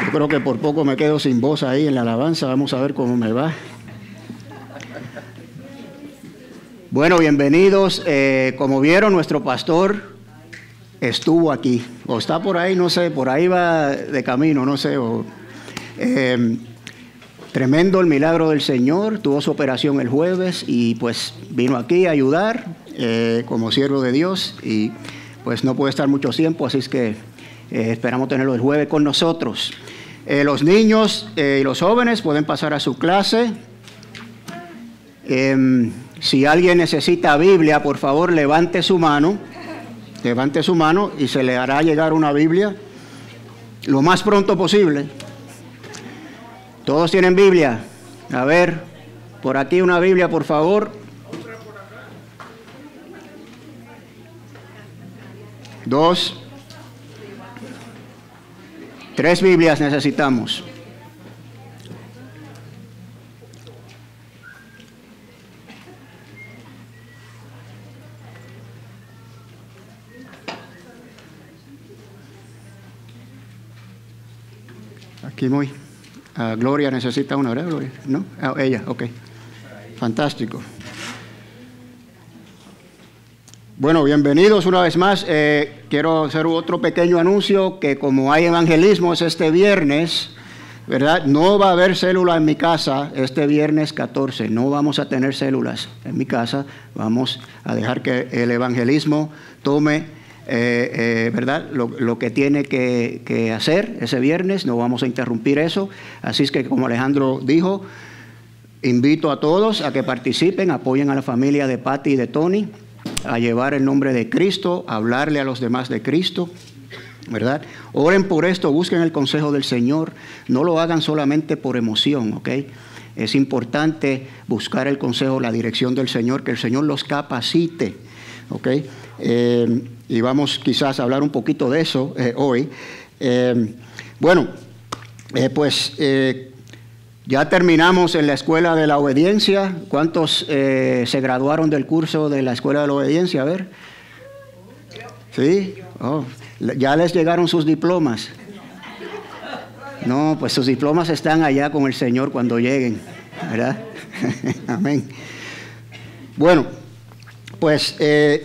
Yo creo que por poco me quedo sin voz ahí en la alabanza. Vamos a ver cómo me va. Bueno, bienvenidos. Como vieron, nuestro pastor estuvo aquí. O está por ahí, no sé, por ahí va de camino, no sé. Tremendo el milagro del Señor. Tuvo su operación el jueves y pues vino aquí a ayudar como siervo de Dios. Y pues no puede estar mucho tiempo, así es que esperamos tenerlo el jueves con nosotros. Los niños y los jóvenes pueden pasar a su clase. Si alguien necesita Biblia, por favor, levante su mano y se le hará llegar una Biblia lo más pronto posible. ¿Todos tienen Biblia? A ver, por aquí una Biblia, por favor. 2. 3 Biblias necesitamos. Aquí muy. Gloria necesita una, ¿verdad, Gloria? ¿No? Ella, ok. Fantástico. Bueno, bienvenidos una vez más. Quiero hacer otro pequeño anuncio, que como hay evangelismos este viernes, ¿verdad? No va a haber célula en mi casa este viernes 14. No vamos a tener células en mi casa. Vamos a dejar que el evangelismo tome, ¿verdad? Lo que tiene que hacer ese viernes. No vamos a interrumpir eso. Así es que, como Alejandro dijo, invito a todos a que participen, apoyen a la familia de Patty y de Tony a llevar el nombre de Cristo, a hablarle a los demás de Cristo, ¿verdad? Oren por esto, busquen el consejo del Señor, no lo hagan solamente por emoción, ¿ok? Es importante buscar el consejo, la dirección del Señor, que el Señor los capacite, ¿ok? Y vamos quizás a hablar un poquito de eso hoy. Ya terminamos en la Escuela de la Obediencia. ¿Cuántos se graduaron del curso de la Escuela de la Obediencia? A ver. ¿Sí? Oh, ya les llegaron sus diplomas. No, pues sus diplomas están allá con el Señor cuando lleguen, ¿verdad? Amén. Bueno, pues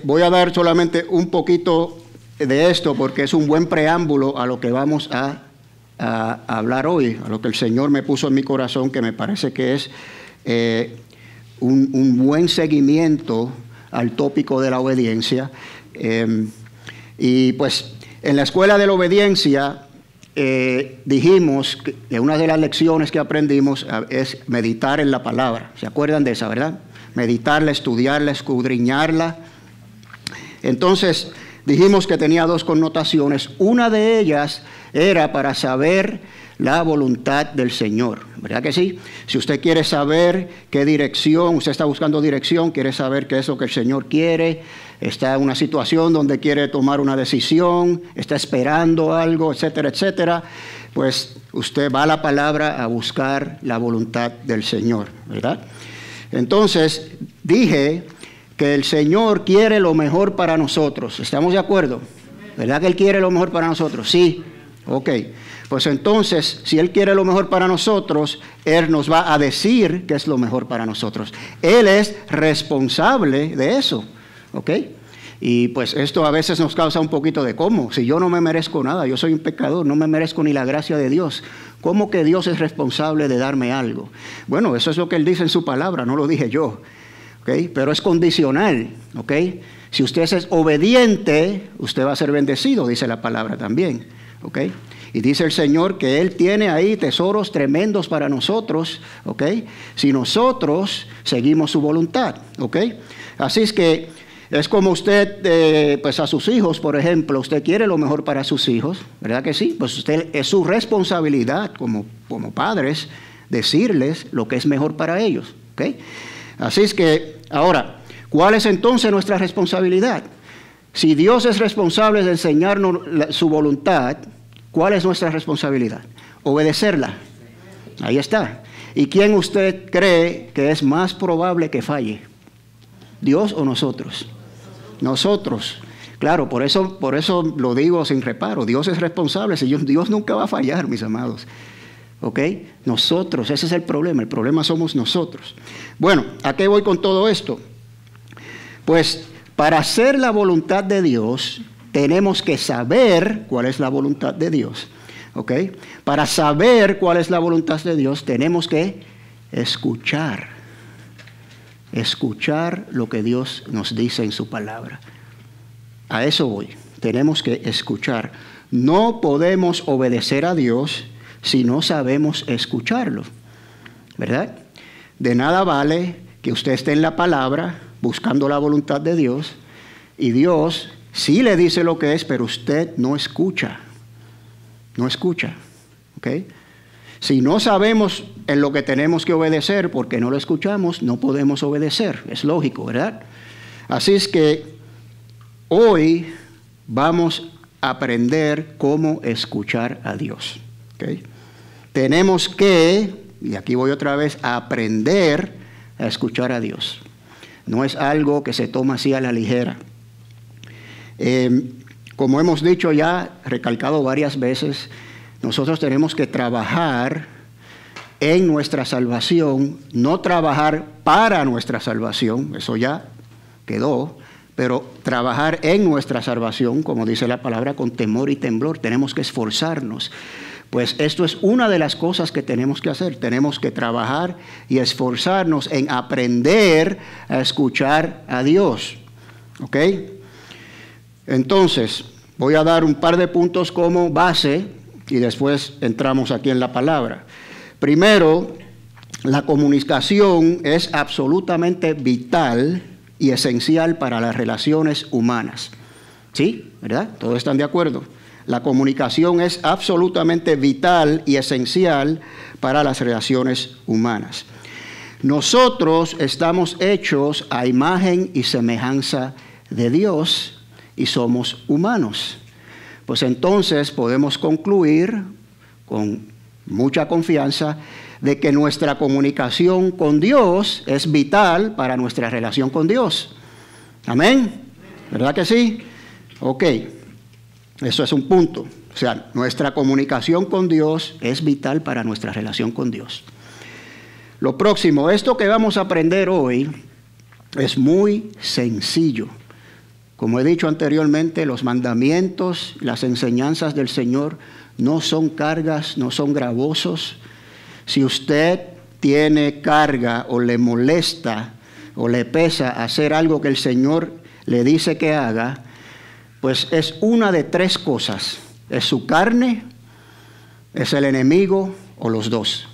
voy a dar solamente un poquito de esto porque es un buen preámbulo a lo que vamos a hablar hoy, a lo que el Señor me puso en mi corazón, que me parece que es un buen seguimiento al tópico de la obediencia. Y pues en la Escuela de la Obediencia dijimos que una de las lecciones que aprendimos es meditar en la palabra. ¿Se acuerdan de esa, verdad? Meditarla, estudiarla, escudriñarla. Entonces dijimos que tenía 2 connotaciones. Una de ellas era para saber la voluntad del Señor, ¿verdad que sí? Si usted quiere saber qué dirección, usted está buscando dirección, quiere saber qué es lo que el Señor quiere, está en una situación donde quiere tomar una decisión, está esperando algo, etcétera, etcétera, pues usted va a la palabra a buscar la voluntad del Señor, ¿verdad? Entonces, dije que el Señor quiere lo mejor para nosotros. ¿Estamos de acuerdo? ¿Verdad que Él quiere lo mejor para nosotros? Sí. Ok. Pues entonces, si Él quiere lo mejor para nosotros, Él nos va a decir qué es lo mejor para nosotros. Él es responsable de eso. ¿Ok? Y pues esto a veces nos causa un poquito de ¿cómo? Si yo no me merezco nada, yo soy un pecador, no me merezco ni la gracia de Dios. ¿Cómo que Dios es responsable de darme algo? Bueno, eso es lo que Él dice en su palabra, no lo dije yo. ¿Okay? Pero es condicional, ¿ok? Si usted es obediente, usted va a ser bendecido, dice la palabra también, ¿ok? Y dice el Señor que Él tiene ahí tesoros tremendos para nosotros, ¿ok? Si nosotros seguimos su voluntad, ¿ok? Así es que es como usted, pues a sus hijos, por ejemplo, usted quiere lo mejor para sus hijos, ¿verdad que sí? Pues usted es su responsabilidad como padres decirles lo que es mejor para ellos, ¿ok? Así es que, ahora, ¿cuál es entonces nuestra responsabilidad? Si Dios es responsable de enseñarnos su voluntad, ¿cuál es nuestra responsabilidad? Obedecerla. Ahí está. ¿Y quién usted cree que es más probable que falle? ¿Dios o nosotros? Nosotros. Claro, por eso lo digo sin reparo. Dios es responsable. Dios nunca va a fallar, mis amados. ¿Ok? Nosotros, ese es el problema somos nosotros. Bueno, ¿a qué voy con todo esto? Pues para hacer la voluntad de Dios, tenemos que saber cuál es la voluntad de Dios. ¿Ok? Para saber cuál es la voluntad de Dios, tenemos que escuchar lo que Dios nos dice en su palabra. A eso voy. Tenemos que escuchar. No podemos obedecer a Dios si no sabemos escucharlo, ¿verdad? De nada vale que usted esté en la palabra buscando la voluntad de Dios y Dios sí le dice lo que es, pero usted no escucha. No escucha, ¿ok? Si no sabemos en lo que tenemos que obedecer porque no lo escuchamos, no podemos obedecer. Es lógico, ¿verdad? Así es que hoy vamos a aprender cómo escuchar a Dios, ¿ok? Tenemos que, y aquí voy otra vez, a aprender a escuchar a Dios. No es algo que se toma así a la ligera. Como hemos dicho ya, recalcado varias veces, nosotros tenemos que trabajar en nuestra salvación, no trabajar para nuestra salvación, eso ya quedó, pero trabajar en nuestra salvación, como dice la palabra, con temor y temblor. Tenemos que esforzarnos. Pues esto es una de las cosas que tenemos que hacer. Tenemos que trabajar y esforzarnos en aprender a escuchar a Dios. ¿Ok? Entonces, voy a dar un par de puntos como base y después entramos aquí en la palabra. Primero, la comunicación es absolutamente vital y esencial para las relaciones humanas. ¿Sí? ¿Verdad? ¿Todos están de acuerdo? La comunicación es absolutamente vital y esencial para las relaciones humanas. Nosotros estamos hechos a imagen y semejanza de Dios y somos humanos. Pues entonces podemos concluir con mucha confianza de que nuestra comunicación con Dios es vital para nuestra relación con Dios. ¿Amén? ¿Verdad que sí? Ok. Eso es un punto. O sea, nuestra comunicación con Dios es vital para nuestra relación con Dios. Lo próximo, esto que vamos a aprender hoy es muy sencillo. Como he dicho anteriormente, los mandamientos, las enseñanzas del Señor no son cargas, no son gravosos. Si usted tiene carga o le molesta o le pesa hacer algo que el Señor le dice que haga, pues es una de tres cosas. Es su carne, es el enemigo o los dos.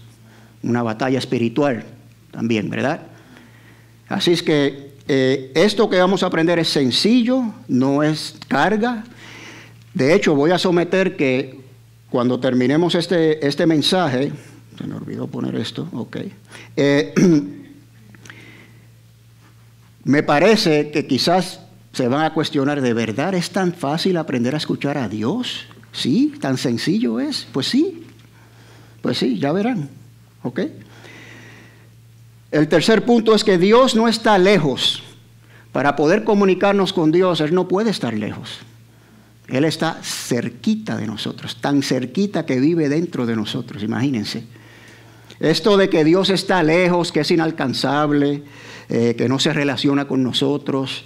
Una batalla espiritual también, ¿verdad? Así es que esto que vamos a aprender es sencillo, no es carga. De hecho, voy a someter que cuando terminemos este mensaje, se me olvidó poner esto, ok. Me parece que quizás se van a cuestionar, ¿de verdad es tan fácil aprender a escuchar a Dios? ¿Sí? ¿Tan sencillo es? Pues sí, ya verán. ¿Ok? El tercer punto es que Dios no está lejos. Para poder comunicarnos con Dios, Él no puede estar lejos. Él está cerquita de nosotros, tan cerquita que vive dentro de nosotros, imagínense. Esto de que Dios está lejos, que es inalcanzable, que no se relaciona con nosotros,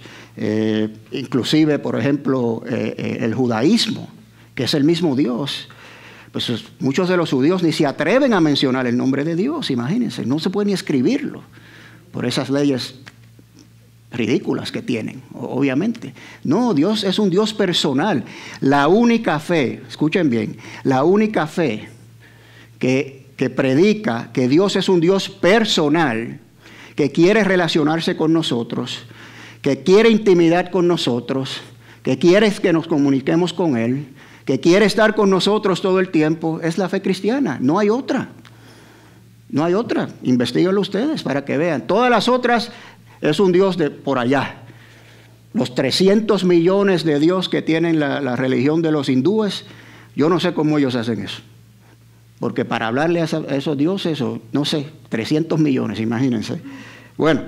inclusive, por ejemplo, el judaísmo, que es el mismo Dios, pues muchos de los judíos ni se atreven a mencionar el nombre de Dios, imagínense, no se puede ni escribirlo por esas leyes ridículas que tienen, obviamente. No, Dios es un Dios personal. La única fe, escuchen bien, la única fe que predica que Dios es un Dios personal, que quiere relacionarse con nosotros, que quiere intimidad con nosotros, que quiere que nos comuniquemos con Él, que quiere estar con nosotros todo el tiempo, es la fe cristiana. No hay otra. No hay otra. Investíguenlo ustedes para que vean. Todas las otras es un Dios de por allá. Los 300 millones de Dios que tienen la religión de los hindúes, yo no sé cómo ellos hacen eso. Porque para hablarle a esos dioses, no sé, 300 millones, imagínense. Bueno,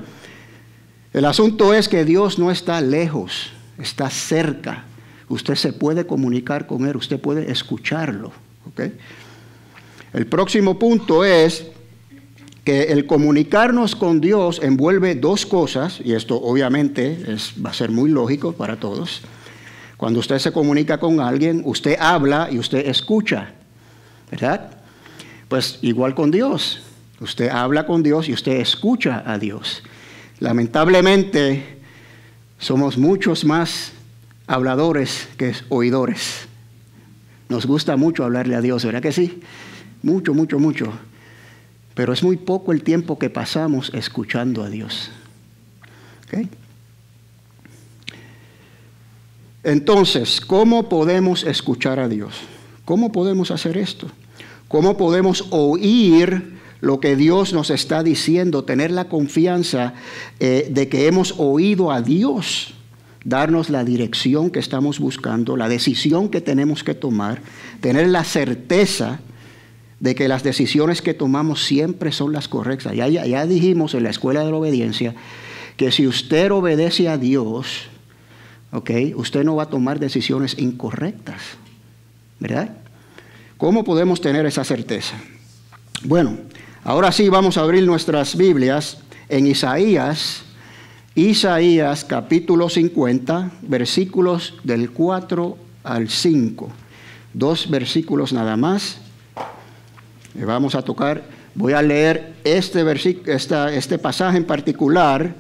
el asunto es que Dios no está lejos, está cerca. usted se puede comunicar con Él, usted puede escucharlo. ¿Okay? El próximo punto es que el comunicarnos con Dios envuelve dos cosas, y esto obviamente va a ser muy lógico para todos. Cuando usted se comunica con alguien, usted habla y usted escucha, ¿verdad? Pues igual con Dios. Usted habla con Dios y usted escucha a Dios. Lamentablemente, somos muchos más habladores que oidores. Nos gusta mucho hablarle a Dios, ¿verdad que sí? Mucho, mucho, mucho. Pero es muy poco el tiempo que pasamos escuchando a Dios. ¿Okay? Entonces, ¿cómo podemos escuchar a Dios? ¿Cómo podemos hacer esto? ¿Cómo podemos oír lo que Dios nos está diciendo? Tener la confianza de que hemos oído a Dios darnos la dirección que estamos buscando, la decisión que tenemos que tomar, tener la certeza de que las decisiones que tomamos siempre son las correctas. Ya dijimos en la escuela de la obediencia que si usted obedece a Dios, ¿okay?, usted no va a tomar decisiones incorrectas, ¿verdad? ¿Cómo podemos tener esa certeza? Bueno, ahora sí vamos a abrir nuestras Biblias en Isaías capítulo 50, versículos del 4 al 5. 2 versículos nada más. Vamos a tocar, voy a leer este pasaje en particular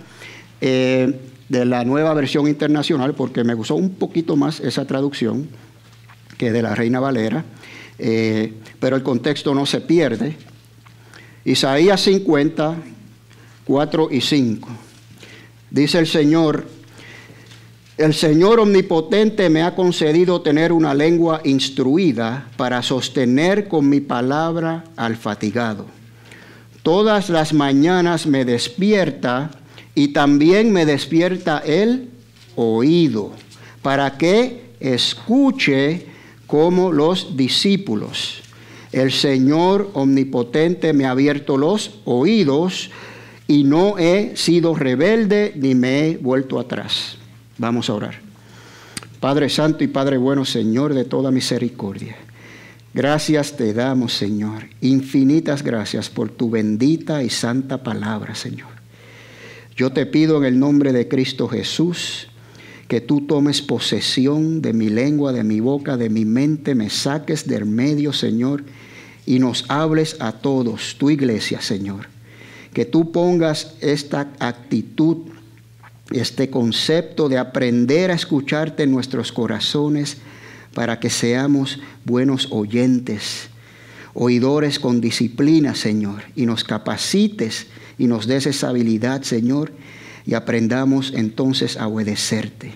de la Nueva Versión Internacional, porque me gustó un poquito más esa traducción que de la Reina Valera, pero el contexto no se pierde. Isaías 50, 4 y 5. Dice el Señor omnipotente me ha concedido tener una lengua instruida para sostener con mi palabra al fatigado. Todas las mañanas me despierta y también me despierta el oído, para que escuche como los discípulos. El Señor omnipotente me ha abierto los oídos y no he sido rebelde ni me he vuelto atrás. Vamos a orar. Padre Santo y Padre bueno, Señor de toda misericordia, gracias te damos, Señor, infinitas gracias por tu bendita y santa palabra, Señor. Yo te pido en el nombre de Cristo Jesús que tú tomes posesión de mi lengua, de mi boca, de mi mente, me saques del medio, Señor, y nos hables a todos, tu iglesia, Señor. Que tú pongas esta actitud, este concepto de aprender a escucharte en nuestros corazones para que seamos buenos oyentes, oidores con disciplina, Señor, y nos capacites y nos des esa habilidad, Señor, y aprendamos entonces a obedecerte.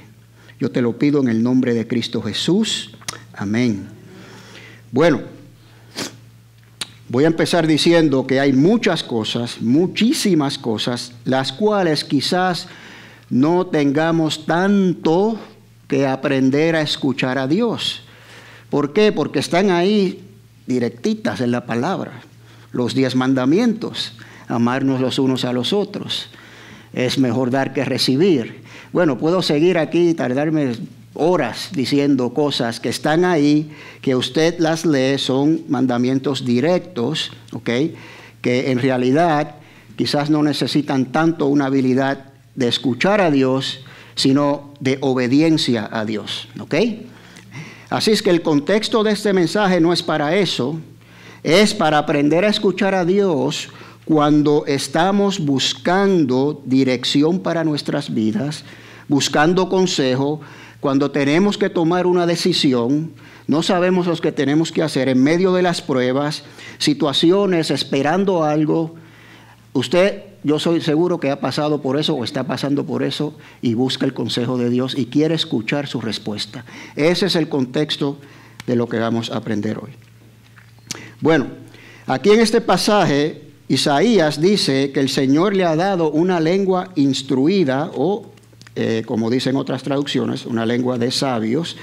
Yo te lo pido en el nombre de Cristo Jesús. Amén. Bueno, voy a empezar diciendo que hay muchas cosas, muchísimas cosas, las cuales quizás no tengamos tanto que aprender a escuchar a Dios. ¿Por qué? Porque están ahí directitas en la palabra. Los 10 mandamientos, amarnos los unos a los otros. Es mejor dar que recibir. Bueno, puedo seguir aquí y tardarme horas diciendo cosas que están ahí, que usted las lee, son mandamientos directos, ¿ok?, que en realidad quizás no necesitan tanto una habilidad de escuchar a Dios, sino de obediencia a Dios, ¿ok? Así es que el contexto de este mensaje no es para eso, es para aprender a escuchar a Dios cuando estamos buscando dirección para nuestras vidas, buscando consejo, cuando tenemos que tomar una decisión, no sabemos lo que tenemos que hacer en medio de las pruebas, situaciones, esperando algo. Usted, yo soy seguro que ha pasado por eso o está pasando por eso y busca el consejo de Dios y quiere escuchar su respuesta. Ese es el contexto de lo que vamos a aprender hoy. Bueno, aquí en este pasaje, Isaías dice que el Señor le ha dado una lengua instruida o, como dicen otras traducciones, una lengua de sabios,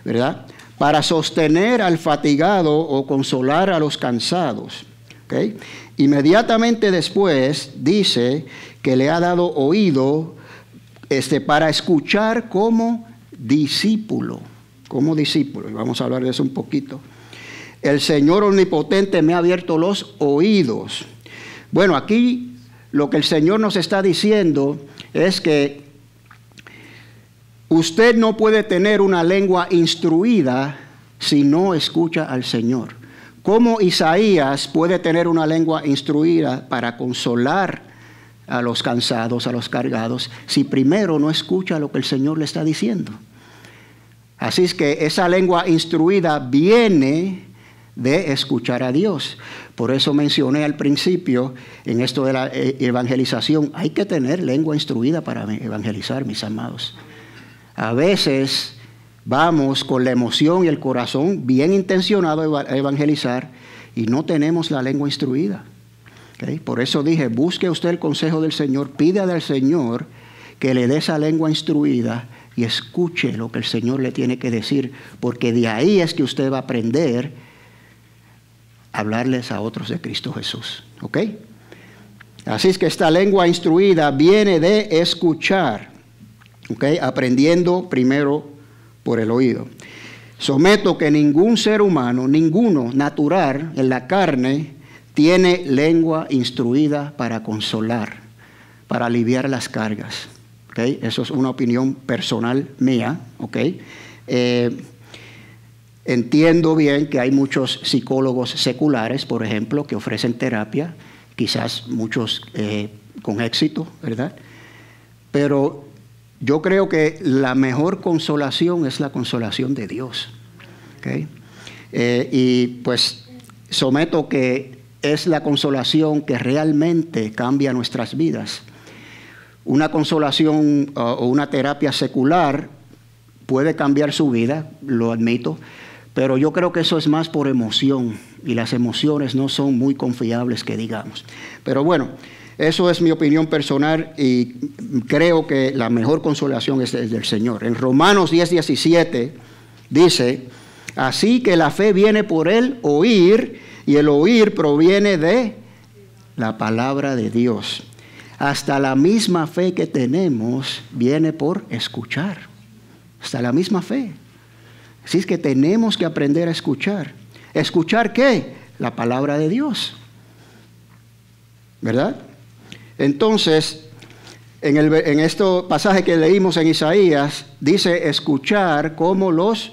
¿verdad?, para sostener al fatigado o consolar a los cansados. ¿Okay? Inmediatamente después dice que le ha dado oído para escuchar como discípulo. como discípulo, y vamos a hablar de eso un poquito. El Señor omnipotente me ha abierto los oídos. Bueno, aquí lo que el Señor nos está diciendo es que usted no puede tener una lengua instruida si no escucha al Señor. ¿Cómo Isaías puede tener una lengua instruida para consolar a los cansados, a los cargados, si primero no escucha lo que el Señor le está diciendo? Así es que esa lengua instruida viene de escuchar a Dios. Por eso mencioné al principio, en esto de la evangelización, hay que tener lengua instruida para evangelizar, mis amados. A veces vamos con la emoción y el corazón bien intencionado a evangelizar y no tenemos la lengua instruida. ¿Okay? Por eso dije, busque usted el consejo del Señor, pídale al Señor que le dé esa lengua instruida y escuche lo que el Señor le tiene que decir, porque de ahí es que usted va a aprender a hablarles a otros de Cristo Jesús. ¿Ok? Así es que esta lengua instruida viene de escuchar. ¿Ok? Aprendiendo primero por el oído. Someto que ningún ser humano, ninguno natural en la carne, tiene lengua instruida para consolar, para aliviar las cargas. ¿Okay? Eso es una opinión personal mía. ¿Okay? Entiendo bien que hay muchos psicólogos seculares, por ejemplo, que ofrecen terapia, quizás muchos con éxito, ¿verdad? Pero yo creo que la mejor consolación es la consolación de Dios. ¿Okay? Y pues someto que es la consolación que realmente cambia nuestras vidas. Una consolación o una terapia secular puede cambiar su vida, lo admito, pero yo creo que eso es más por emoción y las emociones no son muy confiables que digamos. Pero bueno, eso es mi opinión personal y creo que la mejor consolación es del Señor. En Romanos 10:17 dice, así que la fe viene por el oír y el oír proviene de la palabra de Dios. Hasta la misma fe que tenemos viene por escuchar. Hasta la misma fe. Así es que tenemos que aprender a escuchar. ¿Escuchar qué? La palabra de Dios. ¿Verdad? Entonces, en este pasaje que leímos en Isaías, dice escuchar como los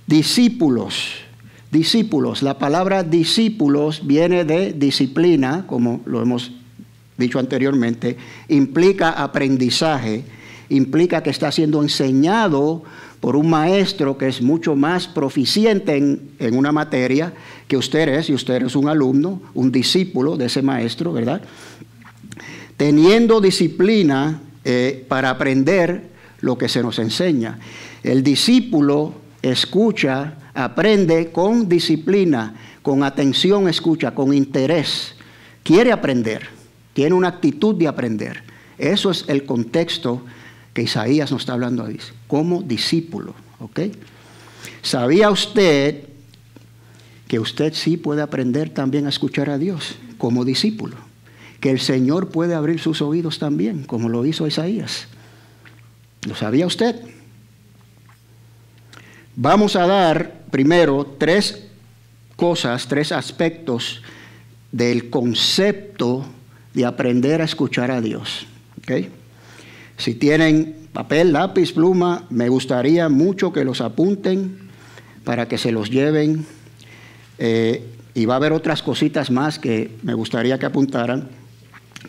discípulos. Discípulos. La palabra discípulos viene de disciplina, como lo hemos dicho anteriormente, implica aprendizaje, implica que está siendo enseñado por un maestro que es mucho más proficiente en una materia que usted es, y usted es un alumno, un discípulo de ese maestro, ¿verdad? Teniendo disciplina para aprender lo que se nos enseña. El discípulo escucha, aprende con disciplina, con atención escucha, con interés. Quiere aprender, tiene una actitud de aprender. Eso es el contexto que Isaías nos está hablando ahí, como discípulo. ¿Ok? ¿Sabía usted que usted sí puede aprender también a escuchar a Dios como discípulo? Que el Señor puede abrir sus oídos también, como lo hizo Isaías. ¿Lo sabía usted? Vamos a dar primero tres aspectos del concepto de aprender a escuchar a Dios. ¿Okay? Si tienen papel, lápiz, pluma, me gustaría mucho que los apunten para que se los lleven. Y va a haber otras cositas más que me gustaría que apuntaran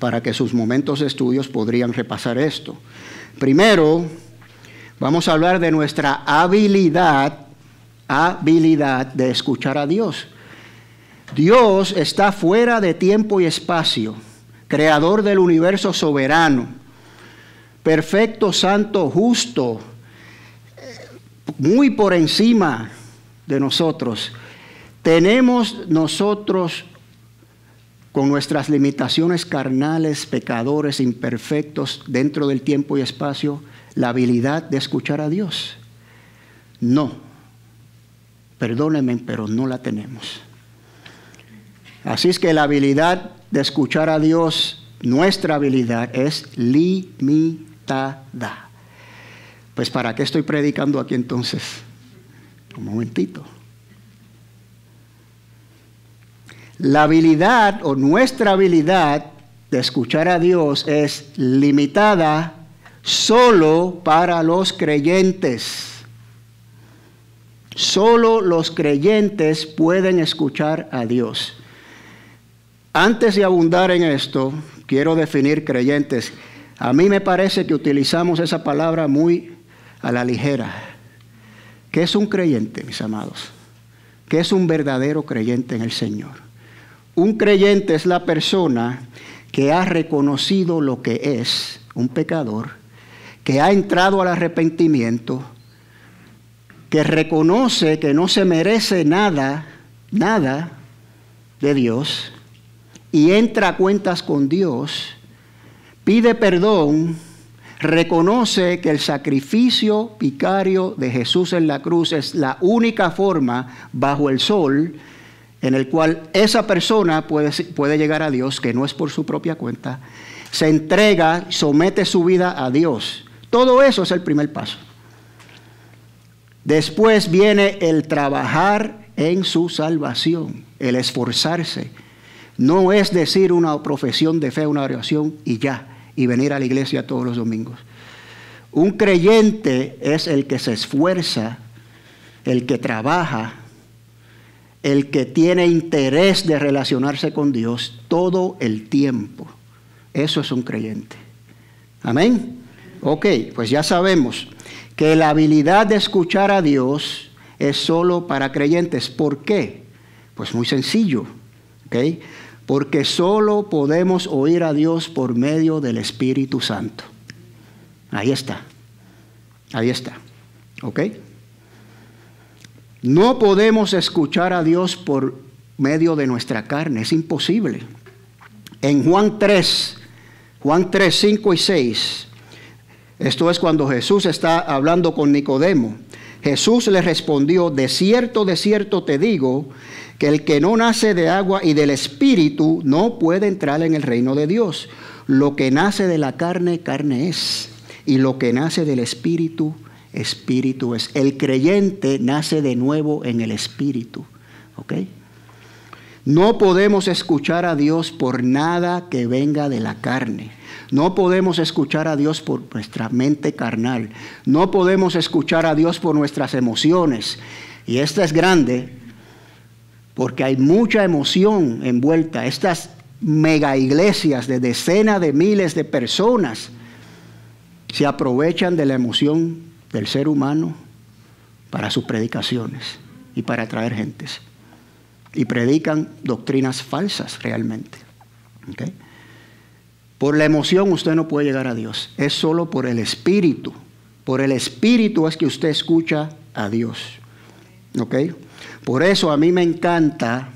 para que sus momentos de estudios podrían repasar esto. Primero, vamos a hablar de nuestra habilidad de escuchar a Dios. Dios está fuera de tiempo y espacio, creador del universo soberano, perfecto, santo, justo, muy por encima de nosotros. Tenemos nosotros, con nuestras limitaciones carnales, pecadores, imperfectos, dentro del tiempo y espacio, la habilidad de escuchar a Dios. No. Perdónenme, pero no la tenemos. Así es que la habilidad de escuchar a Dios, nuestra habilidad es limitada. Pues ¿para qué estoy predicando aquí entonces? Un momentito. La habilidad o nuestra habilidad de escuchar a Dios es limitada solo para los creyentes. Solo los creyentes pueden escuchar a Dios. Antes de abundar en esto, quiero definir creyentes. A mí me parece que utilizamos esa palabra muy a la ligera. ¿Qué es un creyente, mis amados? ¿Qué es un verdadero creyente en el Señor? Un creyente es la persona que ha reconocido lo que es un pecador, que ha entrado al arrepentimiento, que reconoce que no se merece nada de Dios y entra a cuentas con Dios, pide perdón, reconoce que el sacrificio vicario de Jesús en la cruz es la única forma bajo el sol en el cual esa persona puede llegar a Dios, que no es por su propia cuenta, se entrega, somete su vida a Dios. Todo eso es el primer paso. Después viene el trabajar en su salvación, el esforzarse. No es decir una profesión de fe, una oración y ya, y venir a la iglesia todos los domingos. Un creyente es el que se esfuerza, el que trabaja, el que tiene interés de relacionarse con Dios todo el tiempo. Eso es un creyente. Amén. Ok, pues ya sabemos que la habilidad de escuchar a Dios es solo para creyentes. ¿Por qué? Pues muy sencillo. ¿Okay? Porque solo podemos oír a Dios por medio del Espíritu Santo. Ahí está. Ahí está. ¿Ok? No podemos escuchar a Dios por medio de nuestra carne. Es imposible. En Juan 3, 5 y 6, esto es cuando Jesús está hablando con Nicodemo. Jesús le respondió: de cierto te digo, que el que no nace de agua y del Espíritu no puede entrar en el reino de Dios. Lo que nace de la carne, carne es. Y lo que nace del Espíritu, Espíritu es. El creyente nace de nuevo en el Espíritu. ¿Ok? No podemos escuchar a Dios por nada que venga de la carne. No podemos escuchar a Dios por nuestra mente carnal. No podemos escuchar a Dios por nuestras emociones. Y esta es grande porque hay mucha emoción envuelta. Estas mega iglesias de decenas de miles de personas se aprovechan de la emoción del ser humano para sus predicaciones y para atraer gentes. Y predican doctrinas falsas realmente. ¿Okay? Por la emoción usted no puede llegar a Dios. Es solo por el Espíritu. Por el Espíritu es que usted escucha a Dios. ¿Ok? Por eso a mí me encanta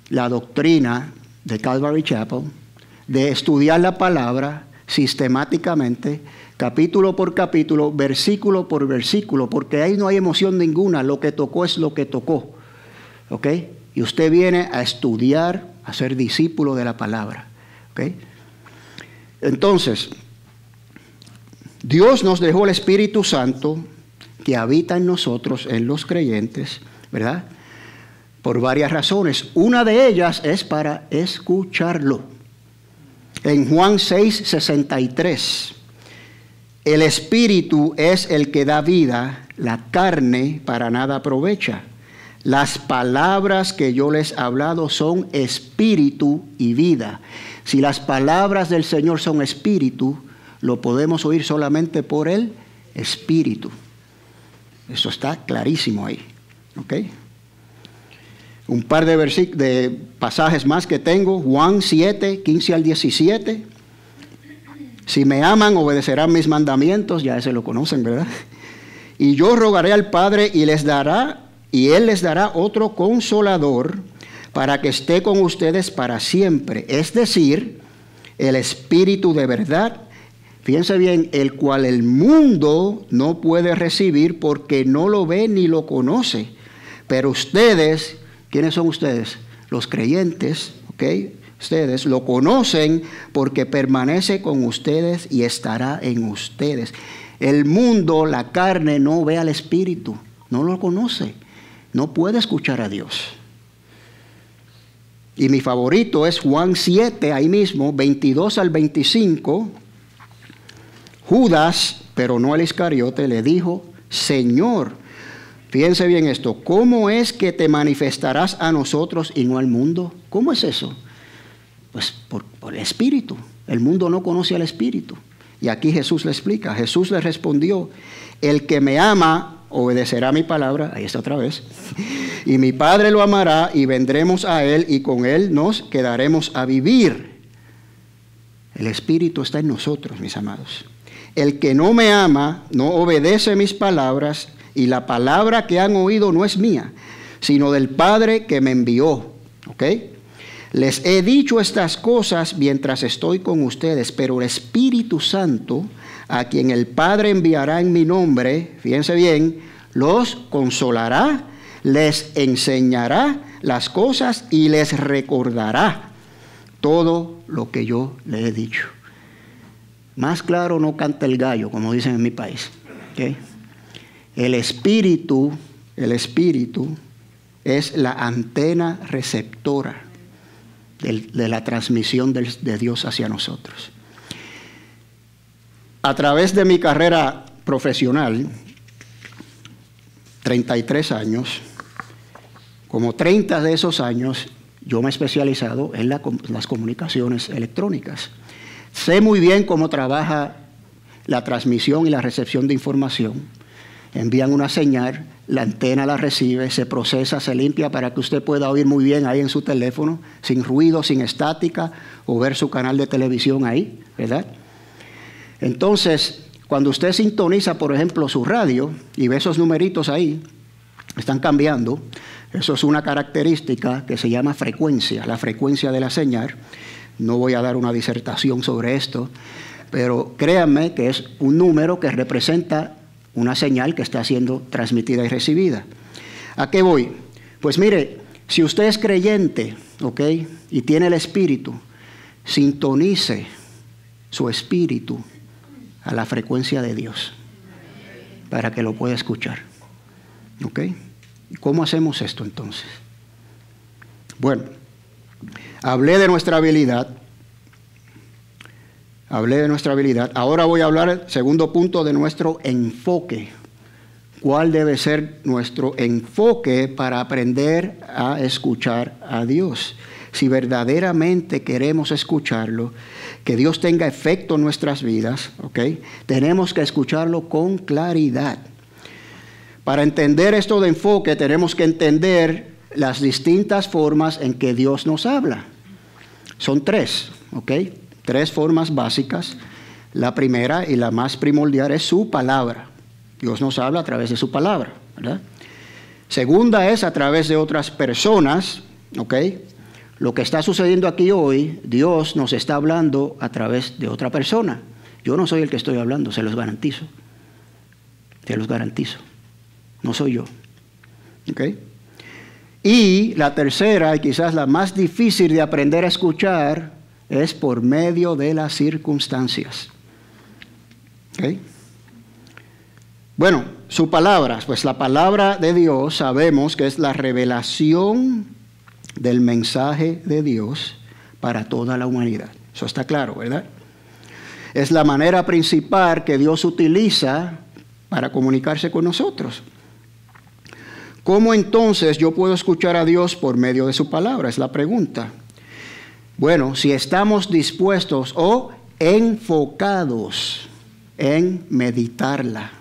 la doctrina de Calvary Chapel de estudiar la palabra sistemáticamente, capítulo por capítulo, versículo por versículo, porque ahí no hay emoción ninguna. Lo que tocó es lo que tocó. ¿Ok? Y usted viene a estudiar, a ser discípulo de la palabra. ¿Ok? Entonces, Dios nos dejó el Espíritu Santo que habita en nosotros, en los creyentes, ¿verdad? Por varias razones. Una de ellas es para escucharlo. En Juan 6:63, el Espíritu es el que da vida, la carne para nada aprovecha. Las palabras que yo les he hablado son espíritu y vida. Si las palabras del Señor son espíritu, lo podemos oír solamente por el Espíritu. Eso está clarísimo ahí. ¿Ok? Un par de pasajes más que tengo. Juan 7, 15 al 17. Si me aman, obedecerán mis mandamientos. Ya ese lo conocen, ¿verdad? Y yo rogaré al Padre y Él les dará otro consolador para que esté con ustedes para siempre. Es decir, el Espíritu de verdad. Fíjense bien, el cual el mundo no puede recibir porque no lo ve ni lo conoce. Pero ustedes, ¿quiénes son ustedes? Los creyentes, ¿ok? Ustedes lo conocen porque permanece con ustedes y estará en ustedes. El mundo, la carne, no ve al Espíritu. no lo conoce, no puede escuchar a Dios. Y mi favorito es Juan 7, ahí mismo, 22 al 25. Judas, pero no el Iscariote, le dijo: Señor, fíjense bien esto, ¿cómo es que te manifestarás a nosotros y no al mundo? ¿Cómo es eso? Pues por el Espíritu. El mundo no conoce al Espíritu. Y aquí Jesús le explica. Jesús le respondió: el que me ama obedecerá mi palabra, ahí está otra vez, y mi Padre lo amará, y vendremos a él, y con él nos quedaremos a vivir. El Espíritu está en nosotros, mis amados. El que no me ama no obedece mis palabras, y la palabra que han oído no es mía, sino del Padre que me envió. ¿Ok? Les he dicho estas cosas mientras estoy con ustedes, pero el Espíritu Santo, a quien el Padre enviará en mi nombre, fíjense bien, los consolará, les enseñará las cosas y les recordará todo lo que yo le he dicho. Más claro no canta el gallo, como dicen en mi país. ¿Okay? El Espíritu es la antena receptora de la transmisión de Dios hacia nosotros. A través de mi carrera profesional, 33 años, como 30 de esos años, yo me he especializado en las comunicaciones electrónicas. Sé muy bien cómo trabaja la transmisión y la recepción de información. Envían una señal, la antena la recibe, se procesa, se limpia para que usted pueda oír muy bien ahí en su teléfono, sin ruido, sin estática, o ver su canal de televisión ahí, ¿verdad? Entonces, cuando usted sintoniza, por ejemplo, su radio y ve esos numeritos ahí, están cambiando. Eso es una característica que se llama frecuencia, la frecuencia de la señal. No voy a dar una disertación sobre esto, pero créanme que es un número que representa una señal que está siendo transmitida y recibida. ¿A qué voy? Pues mire, si usted es creyente, ¿ok?, y tiene el Espíritu, sintonice su espíritu a la frecuencia de Dios para que lo pueda escuchar. ¿Ok? ¿Cómo hacemos esto entonces? Bueno, hablé de nuestra habilidad. Ahora voy a hablar, el segundo punto, de nuestro enfoque. ¿Cuál debe ser nuestro enfoque para aprender a escuchar a Dios? Si verdaderamente queremos escucharlo, que Dios tenga efecto en nuestras vidas, ¿ok?, tenemos que escucharlo con claridad. Para entender esto de enfoque, tenemos que entender las distintas formas en que Dios nos habla. Son tres, ¿ok? Tres formas básicas. La primera y la más primordial es su palabra. Dios nos habla a través de su palabra, ¿verdad? Segunda es a través de otras personas, ¿ok? Lo que está sucediendo aquí hoy, Dios nos está hablando a través de otra persona. Yo no soy el que estoy hablando, se los garantizo. Se los garantizo. No soy yo. ¿Ok? Y la tercera, y quizás la más difícil de aprender a escuchar, es por medio de las circunstancias. ¿Ok? Bueno, su palabra, pues la palabra de Dios sabemos que es la revelación del mensaje de Dios para toda la humanidad. Eso está claro, ¿verdad? Es la manera principal que Dios utiliza para comunicarse con nosotros. ¿Cómo entonces yo puedo escuchar a Dios por medio de su palabra? Es la pregunta. Bueno, si estamos dispuestos o enfocados en meditarla,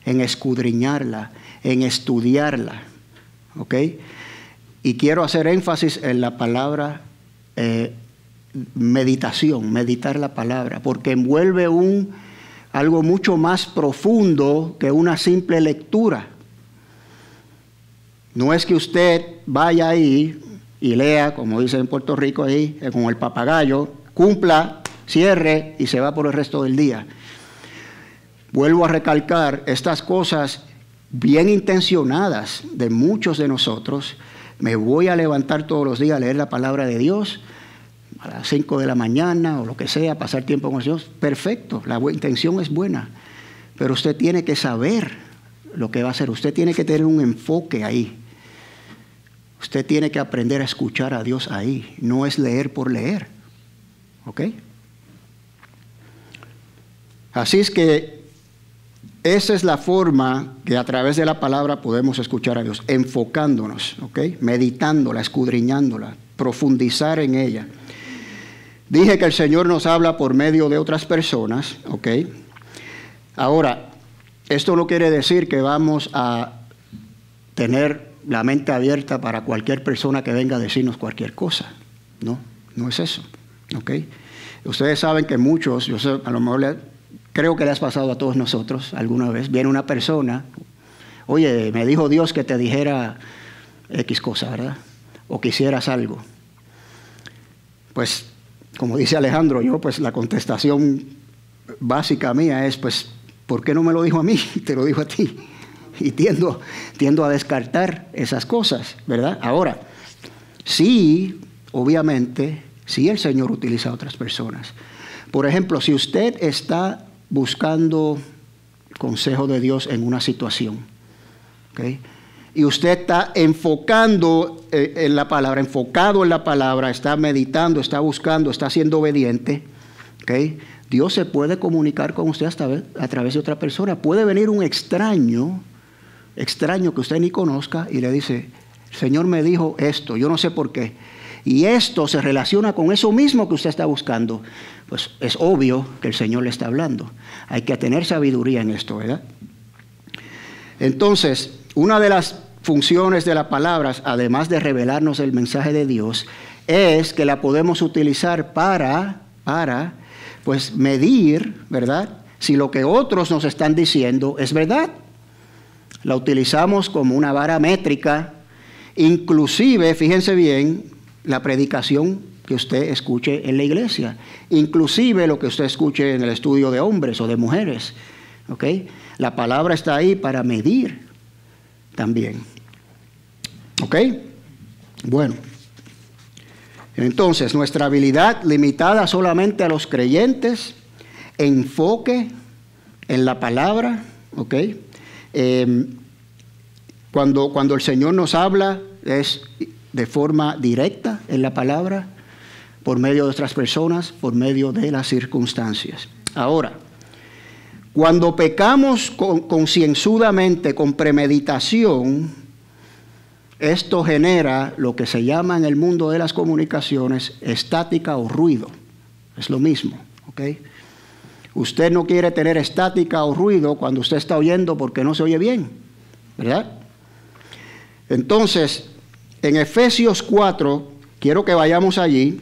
en escudriñarla, en estudiarla, ¿ok? Y quiero hacer énfasis en la palabra meditación, meditar la palabra, porque envuelve algo mucho más profundo que una simple lectura. No es que usted vaya ahí y lea, como dicen en Puerto Rico ahí, con el papagayo, cumpla, cierre y se va por el resto del día. Vuelvo a recalcar, estas cosas bien intencionadas de muchos de nosotros. Me voy a levantar todos los días a leer la palabra de Dios a las 5 de la mañana o lo que sea, pasar tiempo con Dios. Perfecto, la intención es buena, pero usted tiene que saber lo que va a hacer. Usted tiene que tener un enfoque ahí. Usted tiene que aprender a escuchar a Dios ahí. No es leer por leer. ¿Ok? Así es que esa es la forma que a través de la palabra podemos escuchar a Dios, enfocándonos, ¿ok? Meditándola, escudriñándola, profundizar en ella. Dije que el Señor nos habla por medio de otras personas, ¿ok? Ahora, esto no quiere decir que vamos a tener la mente abierta para cualquier persona que venga a decirnos cualquier cosa. No, no es eso, ¿ok? Ustedes saben que muchos, yo sé, a lo mejor creo que le has pasado a todos nosotros alguna vez, viene una persona, oye, me dijo Dios que te dijera X cosa, ¿verdad? O que hicieras algo. Pues, como dice Alejandro, yo pues la contestación básica mía es, pues, ¿por qué no me lo dijo a mí? Te lo dijo a ti. Y tiendo a descartar esas cosas, ¿verdad? Ahora, sí, obviamente, sí el Señor utiliza a otras personas. Por ejemplo, si usted está buscando consejo de Dios en una situación, ¿okay? Y usted está enfocado en la palabra, está meditando, está buscando, está siendo obediente, ¿okay? Dios se puede comunicar con usted a través de otra persona. Puede venir un extraño que usted ni conozca y le dice, el Señor me dijo esto, yo no sé por qué. Y esto se relaciona con eso mismo que usted está buscando. Pues es obvio que el Señor le está hablando. Hay que tener sabiduría en esto, ¿verdad? Entonces, una de las funciones de las palabras, además de revelarnos el mensaje de Dios, es que la podemos utilizar para pues medir, ¿verdad? Si lo que otros nos están diciendo es verdad. La utilizamos como una vara métrica. Inclusive, fíjense bien, la predicación que usted escuche en la iglesia, inclusive lo que usted escuche en el estudio de hombres o de mujeres, ¿ok? La palabra está ahí para medir también, ¿ok? Bueno, entonces nuestra habilidad limitada solamente a los creyentes, enfoque en la palabra, ¿ok? Cuando el Señor nos habla es de forma directa en la palabra, por medio de otras personas, por medio de las circunstancias. Ahora, cuando pecamos concienzudamente, con premeditación, esto genera lo que se llama en el mundo de las comunicaciones estática o ruido. Es lo mismo, ¿ok? Usted no quiere tener estática o ruido cuando usted está oyendo porque no se oye bien, ¿verdad? Entonces, en Efesios 4, quiero que vayamos allí,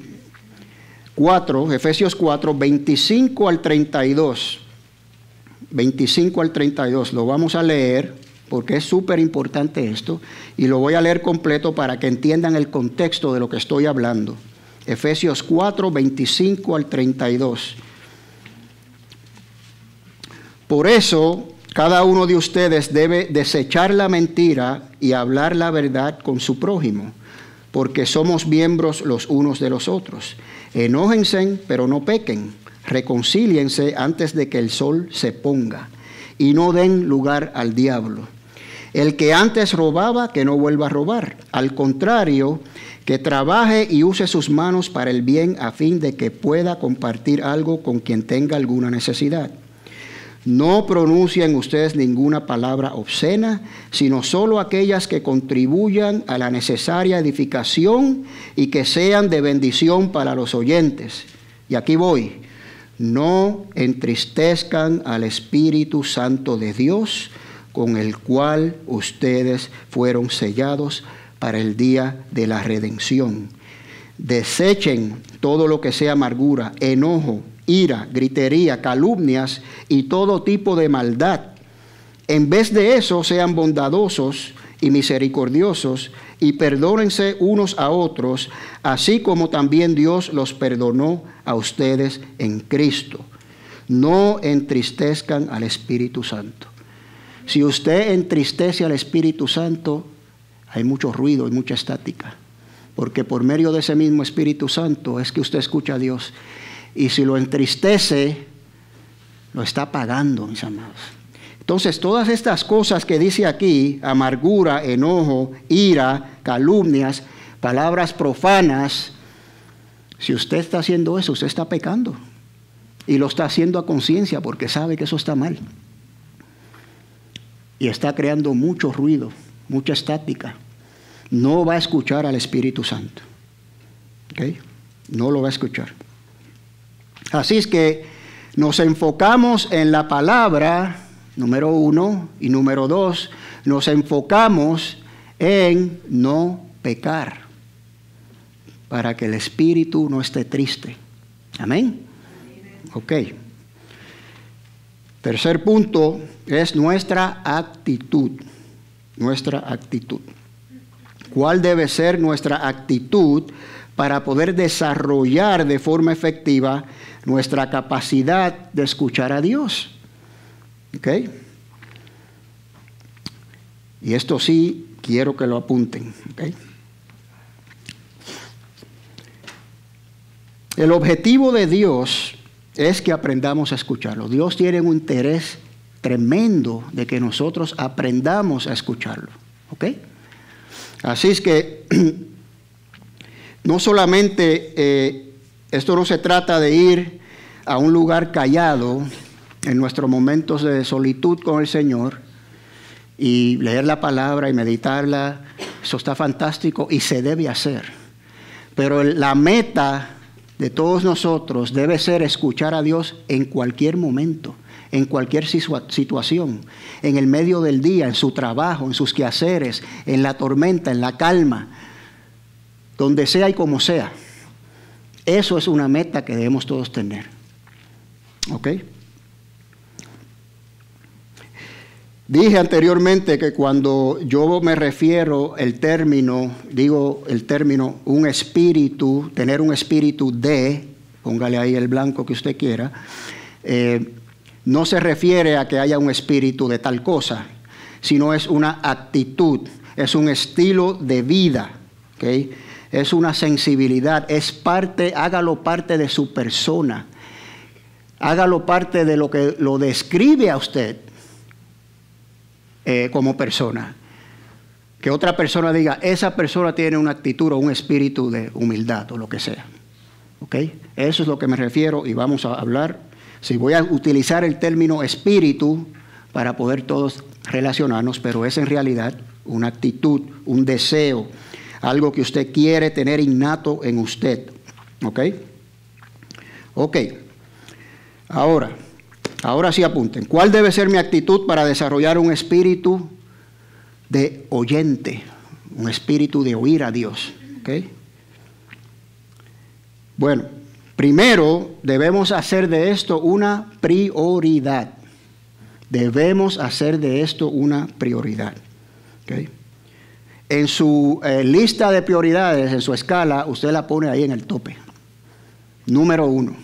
Efesios 4, 25 al 32. 25 al 32, lo vamos a leer porque es súper importante esto y lo voy a leer completo para que entiendan el contexto de lo que estoy hablando. Efesios 4, 25 al 32. Por eso, cada uno de ustedes debe desechar la mentira y hablar la verdad con su prójimo, porque somos miembros los unos de los otros. Enójense, pero no pequen. Reconcíliense antes de que el sol se ponga y no den lugar al diablo. El que antes robaba, que no vuelva a robar. Al contrario, que trabaje y use sus manos para el bien a fin de que pueda compartir algo con quien tenga alguna necesidad. No pronuncien ustedes ninguna palabra obscena, sino solo aquellas que contribuyan a la necesaria edificación y que sean de bendición para los oyentes. Y aquí voy. No entristezcan al Espíritu Santo de Dios, con el cual ustedes fueron sellados para el día de la redención. Desechen todo lo que sea amargura, enojo, ira, gritería, calumnias y todo tipo de maldad. En vez de eso, sean bondadosos y misericordiosos y perdónense unos a otros, así como también Dios los perdonó a ustedes en Cristo. No entristezcan al Espíritu Santo. Si usted entristece al Espíritu Santo, hay mucho ruido y mucha estática, porque por medio de ese mismo Espíritu Santo es que usted escucha a Dios. Y si lo entristece, lo está apagando, mis amados. Entonces, todas estas cosas que dice aquí, amargura, enojo, ira, calumnias, palabras profanas, si usted está haciendo eso, usted está pecando. Y lo está haciendo a conciencia porque sabe que eso está mal. Y está creando mucho ruido, mucha estática. No va a escuchar al Espíritu Santo. ¿Ok? No lo va a escuchar. Así es que nos enfocamos en la palabra, número 1, y número 2, nos enfocamos en no pecar, para que el espíritu no esté triste. Amén. Ok. Tercer punto es nuestra actitud. Nuestra actitud. ¿Cuál debe ser nuestra actitud para poder desarrollar de forma efectiva nuestra capacidad de escuchar a Dios? ¿Ok? Y esto sí quiero que lo apunten. ¿Ok? El objetivo de Dios es que aprendamos a escucharlo. Dios tiene un interés tremendo de que nosotros aprendamos a escucharlo. ¿Ok? Así es que no solamente esto no se trata de ir a un lugar callado en nuestros momentos de solitud con el Señor y leer la palabra y meditarla. Eso está fantástico y se debe hacer. Pero la meta de todos nosotros debe ser escuchar a Dios en cualquier momento, en cualquier situación, en el medio del día, en su trabajo, en sus quehaceres, en la tormenta, en la calma, donde sea y como sea. Eso es una meta que debemos todos tener. ¿Ok? Dije anteriormente que cuando yo me refiero digo el término un espíritu, tener un espíritu de, póngale ahí el blanco que usted quiera, no se refiere a que haya un espíritu de tal cosa, sino es una actitud, es un estilo de vida, ¿okay? Es una sensibilidad, hágalo parte de su persona, hágalo parte de lo que lo describe a usted como persona. Que otra persona diga, esa persona tiene una actitud o un espíritu de humildad o lo que sea. ¿Ok? Eso es lo que me refiero y vamos a hablar. Si voy a utilizar el término espíritu para poder todos relacionarnos, pero es en realidad una actitud, un deseo, algo que usted quiere tener innato en usted. ¿Ok? Ok. Ahora sí apunten. ¿Cuál debe ser mi actitud para desarrollar un espíritu de oyente? Un espíritu de oír a Dios. ¿Okay? Bueno, primero debemos hacer de esto una prioridad. Debemos hacer de esto una prioridad. ¿Okay? En su lista de prioridades, en su escala, usted la pone ahí en el tope. Número 1.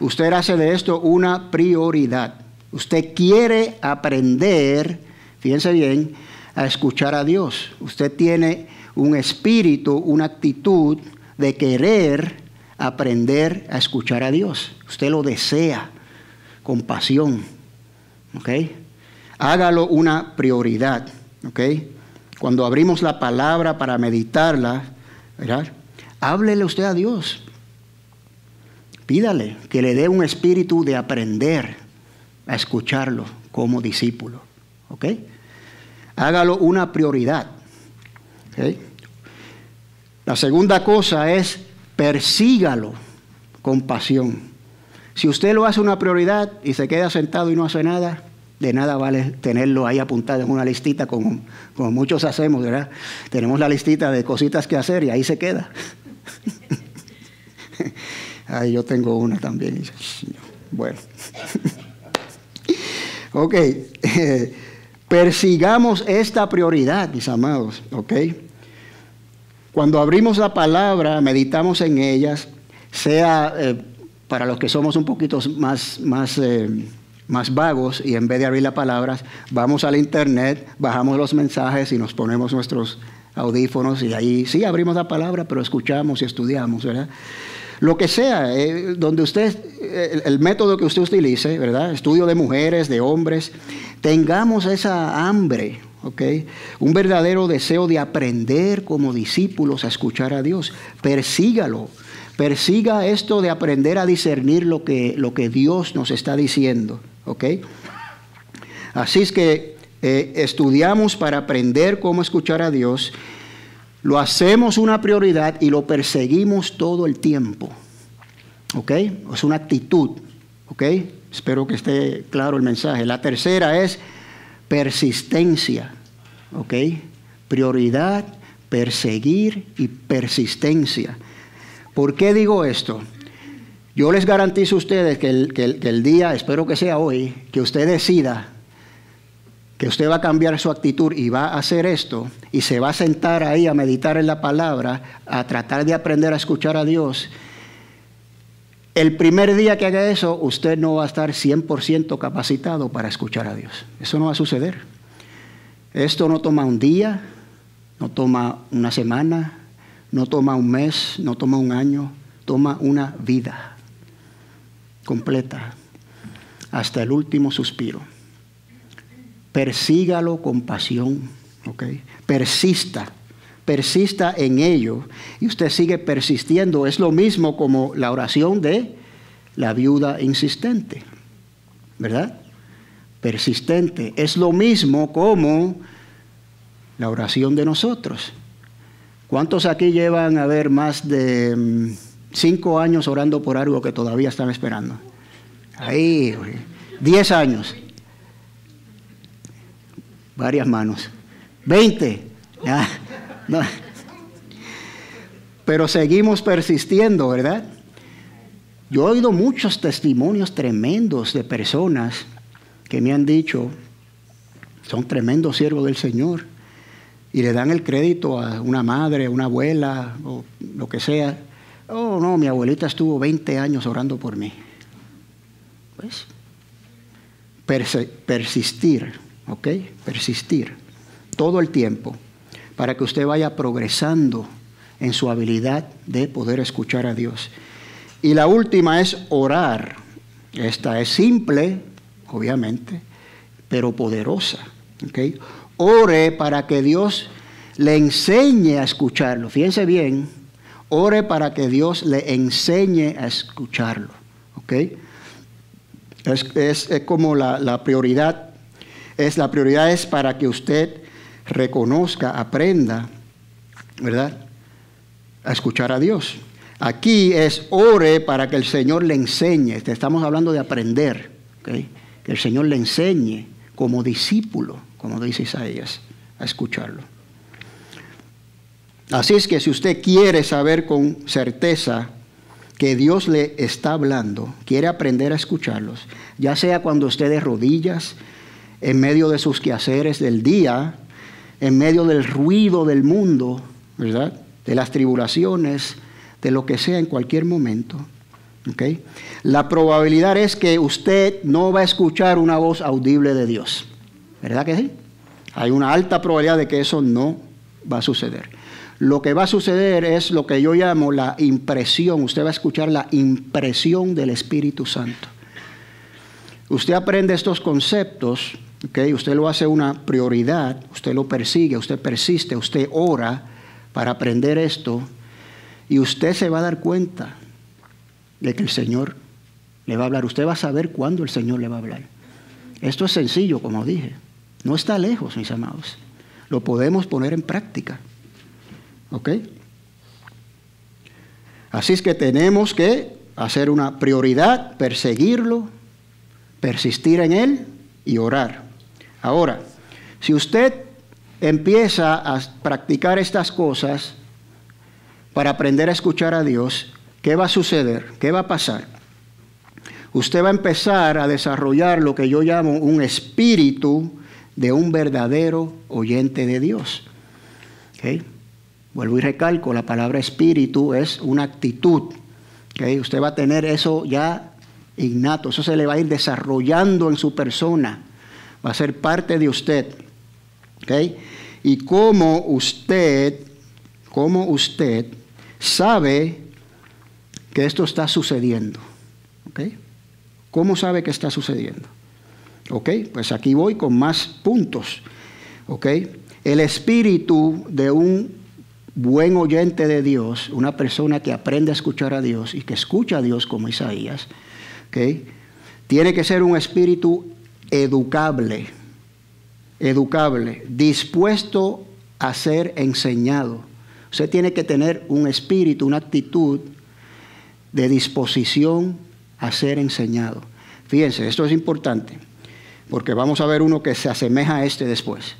Usted hace de esto una prioridad. Usted quiere aprender, fíjense bien, a escuchar a Dios. Usted tiene un espíritu, una actitud de querer aprender a escuchar a Dios. Usted lo desea con pasión. ¿Ok? Hágalo una prioridad. ¿Ok? Cuando abrimos la palabra para meditarla, ¿verdad? Háblele usted a Dios. Pídale que le dé un espíritu de aprender a escucharlo como discípulo. ¿Ok? Hágalo una prioridad. ¿Ok? La segunda cosa es persígalo con pasión. Si usted lo hace una prioridad y se queda sentado y no hace nada, de nada vale tenerlo ahí apuntado en una listita como muchos hacemos, ¿verdad? Tenemos la listita de cositas que hacer y ahí se queda. Ahí yo tengo una también. Bueno. Ok. Persigamos esta prioridad, mis amados. Ok. Cuando abrimos la palabra, meditamos en ellas, sea para los que somos un poquito más vagos y en vez de abrir las palabras, vamos al internet, bajamos los mensajes y nos ponemos nuestros audífonos y ahí sí abrimos la palabra, pero escuchamos y estudiamos, ¿verdad? Lo que sea, donde usted, el método que usted utilice, ¿verdad? Estudio de mujeres, de hombres, tengamos esa hambre, ¿ok? Un verdadero deseo de aprender como discípulos a escuchar a Dios. Persígalo. Persiga esto de aprender a discernir lo que Dios nos está diciendo, ¿ok? Así es que estudiamos para aprender cómo escuchar a Dios. Lo hacemos una prioridad y lo perseguimos todo el tiempo. ¿Ok? Es una actitud. ¿Ok? Espero que esté claro el mensaje. La tercera es persistencia. ¿Ok? Prioridad, perseguir y persistencia. ¿Por qué digo esto? Yo les garantizo a ustedes que el día, espero que sea hoy, que usted decida que usted va a cambiar su actitud y va a hacer esto, y se va a sentar ahí a meditar en la palabra, a tratar de aprender a escuchar a Dios. El primer día que haga eso, usted no va a estar 100% capacitado para escuchar a Dios. Eso no va a suceder. Esto no toma un día, no toma una semana, no toma un mes, no toma un año, toma una vida completa, hasta el último suspiro. Persígalo con pasión, ¿ok? Persista en ello y usted sigue persistiendo. Es lo mismo como la oración de la viuda insistente, ¿verdad? Persistente. Es lo mismo como la oración de nosotros. ¿Cuántos aquí llevan a ver más de 5 años orando por algo que todavía están esperando? Ahí, 10 años. Varias manos. 20. Ya, no. Pero seguimos persistiendo, ¿verdad? Yo he oído muchos testimonios tremendos de personas que me han dicho, son tremendos siervos del Señor, y le dan el crédito a una madre, una abuela, o lo que sea. Oh, no, mi abuelita estuvo 20 años orando por mí. Pues, persistir. ¿Ok? Persistir todo el tiempo para que usted vaya progresando en su habilidad de poder escuchar a Dios. Y la última es orar. Esta es simple, obviamente, pero poderosa. ¿Ok? Ore para que Dios le enseñe a escucharlo. Fíjense bien, ore para que Dios le enseñe a escucharlo. ¿Ok? Es como la prioridad. La prioridad es para que usted reconozca, aprenda, ¿verdad?, a escuchar a Dios. Aquí es ore para que el Señor le enseñe. Estamos hablando de aprender, ¿okay? Que el Señor le enseñe como discípulo, como dice Isaías, a escucharlo. Así es que si usted quiere saber con certeza que Dios le está hablando, quiere aprender a escucharlos, ya sea cuando esté de rodillas, en medio de sus quehaceres del día, en medio del ruido del mundo, ¿verdad?, de las tribulaciones, de lo que sea en cualquier momento. ¿Okay? La probabilidad es que usted no va a escuchar una voz audible de Dios. ¿Verdad que sí? Hay una alta probabilidad de que eso no va a suceder. Lo que va a suceder es lo que yo llamo la impresión. Usted va a escuchar la impresión del Espíritu Santo. Usted aprende estos conceptos, ¿okay? Usted lo hace una prioridad, usted lo persigue, usted persiste, usted ora para aprender esto y usted se va a dar cuenta de que el Señor le va a hablar. Usted va a saber cuándo el Señor le va a hablar. Esto es sencillo, como dije. No está lejos, mis amados. Lo podemos poner en práctica. ¿Ok? Así es que tenemos que hacer una prioridad, perseguirlo, persistir en él y orar. Ahora, si usted empieza a practicar estas cosas para aprender a escuchar a Dios, ¿qué va a suceder? ¿Qué va a pasar? Usted va a empezar a desarrollar lo que yo llamo un espíritu de un verdadero oyente de Dios. ¿Okay? Vuelvo y recalco, la palabra espíritu es una actitud. ¿Okay? Usted va a tener eso ya innato, eso se le va a ir desarrollando en su persona, va a ser parte de usted. ¿Okay? Y como usted usted sabe que esto está sucediendo? ¿Ok? ¿Cómo sabe que está sucediendo? ¿Ok? Pues aquí voy con más puntos. ¿Ok? El espíritu de un buen oyente de Dios, una persona que aprende a escuchar a Dios y que escucha a Dios como Isaías, ¿ok? Tiene que ser un espíritu educable, dispuesto a ser enseñado. Usted tiene que tener un espíritu, una actitud de disposición a ser enseñado. Fíjense, esto es importante, porque vamos a ver uno que se asemeja a este después.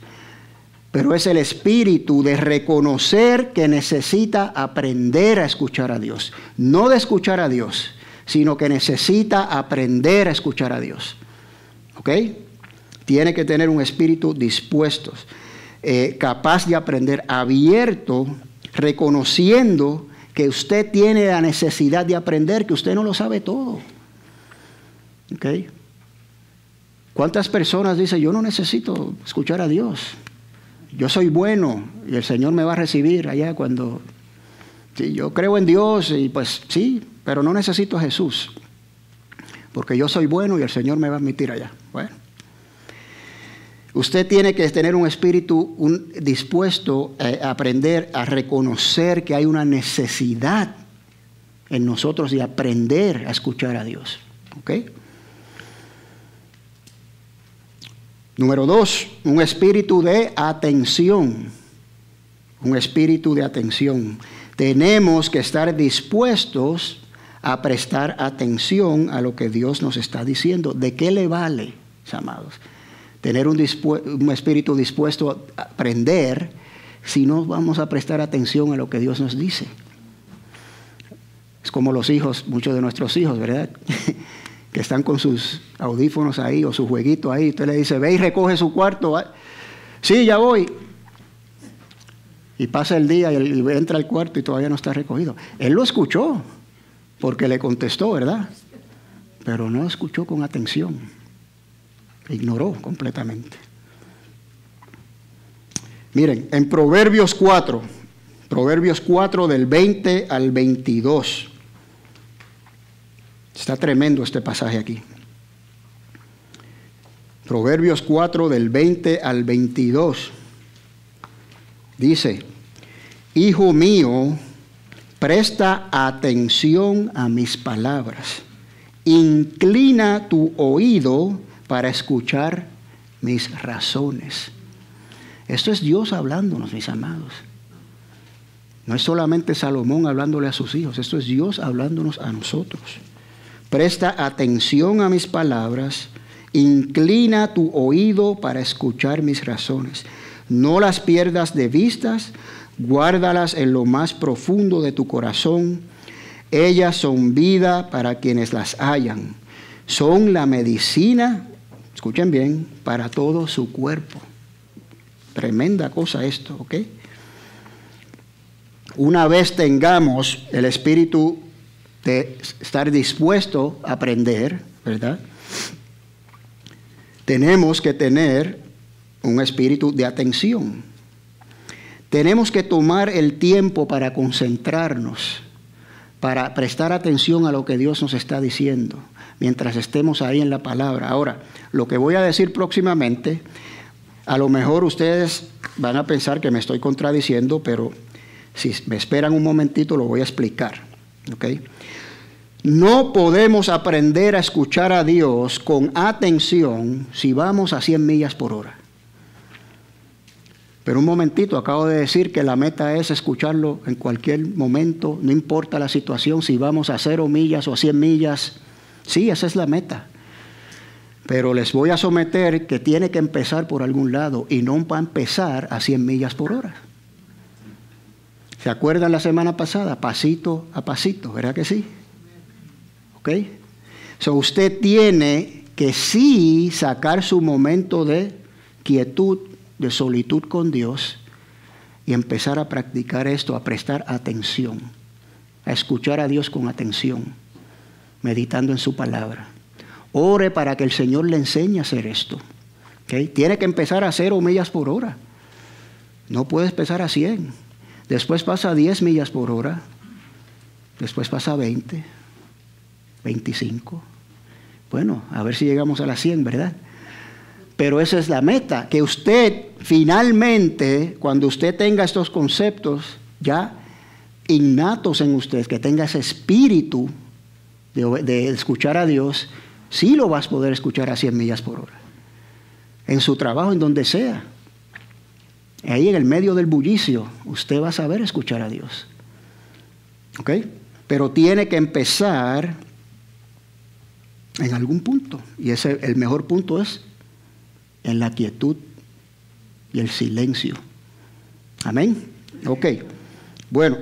Pero es el espíritu de reconocer que necesita aprender a escuchar a Dios. No de escuchar a Dios, sino que necesita aprender a escuchar a Dios. ¿Ok? Tiene que tener un espíritu dispuesto, capaz de aprender, abierto, reconociendo que usted tiene la necesidad de aprender, que usted no lo sabe todo. ¿Ok? ¿Cuántas personas dicen, yo no necesito escuchar a Dios? Yo soy bueno y el Señor me va a recibir allá cuando... Sí, yo creo en Dios y pues sí, pero no necesito a Jesús, porque yo soy bueno y el Señor me va a admitir allá. Bueno, usted tiene que tener un espíritu dispuesto a aprender a reconocer que hay una necesidad en nosotros de aprender a escuchar a Dios. ¿Ok? Número 2, un espíritu de atención. Un espíritu de atención. Tenemos que estar dispuestos a prestar atención a lo que Dios nos está diciendo. ¿De qué le vale, amados, tener un espíritu dispuesto a aprender si no vamos a prestar atención a lo que Dios nos dice? Es como los hijos, muchos de nuestros hijos, ¿verdad? Que están con sus audífonos ahí o su jueguito ahí. Usted le dice, ve y recoge su cuarto. Sí, ya voy. Y pasa el día y entra al cuarto y todavía no está recogido. Él lo escuchó porque le contestó, ¿verdad? Pero no escuchó con atención. Ignoró completamente. Miren, en Proverbios 4 del 20 al 22. Está tremendo este pasaje aquí. Proverbios 4 del 20 al 22. Dice, hijo mío, presta atención a mis palabras. Inclina tu oído para escuchar mis razones. Esto es Dios hablándonos, mis amados. No es solamente Salomón hablándole a sus hijos, esto es Dios hablándonos a nosotros. Presta atención a mis palabras, inclina tu oído para escuchar mis razones. No las pierdas de vistas, guárdalas en lo más profundo de tu corazón. Ellas son vida para quienes las hallan. Son la medicina, escuchen bien, para todo su cuerpo. Tremenda cosa esto, ¿ok? Una vez tengamos el espíritu de estar dispuesto a aprender, ¿verdad? Tenemos que tener un espíritu de atención. Tenemos que tomar el tiempo para concentrarnos, para prestar atención a lo que Dios nos está diciendo, mientras estemos ahí en la palabra. Ahora, lo que voy a decir próximamente, a lo mejor ustedes van a pensar que me estoy contradiciendo, pero si me esperan un momentito lo voy a explicar. ¿Ok? No podemos aprender a escuchar a Dios con atención si vamos a 100 millas por hora. Pero un momentito, acabo de decir que la meta es escucharlo en cualquier momento, no importa la situación, si vamos a 0 millas o a 100 millas. Sí, esa es la meta. Pero les voy a someter que tiene que empezar por algún lado y no va a empezar a 100 millas por hora. ¿Se acuerdan la semana pasada? Pasito a pasito, ¿verdad que sí? ¿Ok? So usted tiene que sí sacar su momento de quietud, de solitud con Dios y empezar a practicar esto, a prestar atención, a escuchar a Dios con atención, meditando en su palabra. Ore para que el Señor le enseñe a hacer esto. ¿Okay? Tiene que empezar a 0 millas por hora. No puedes pesar a 100. Después pasa a 10 millas por hora. Después pasa a 20, 25. Bueno, a ver si llegamos a las 100, ¿verdad? Pero esa es la meta, que usted finalmente, cuando usted tenga estos conceptos ya innatos en usted, que tenga ese espíritu de escuchar a Dios, sí lo vas a poder escuchar a 100 millas por hora. En su trabajo, en donde sea. Ahí en el medio del bullicio, usted va a saber escuchar a Dios. ¿Ok? Pero tiene que empezar en algún punto. Y el mejor punto es en la quietud y el silencio. Amén. Ok. Bueno.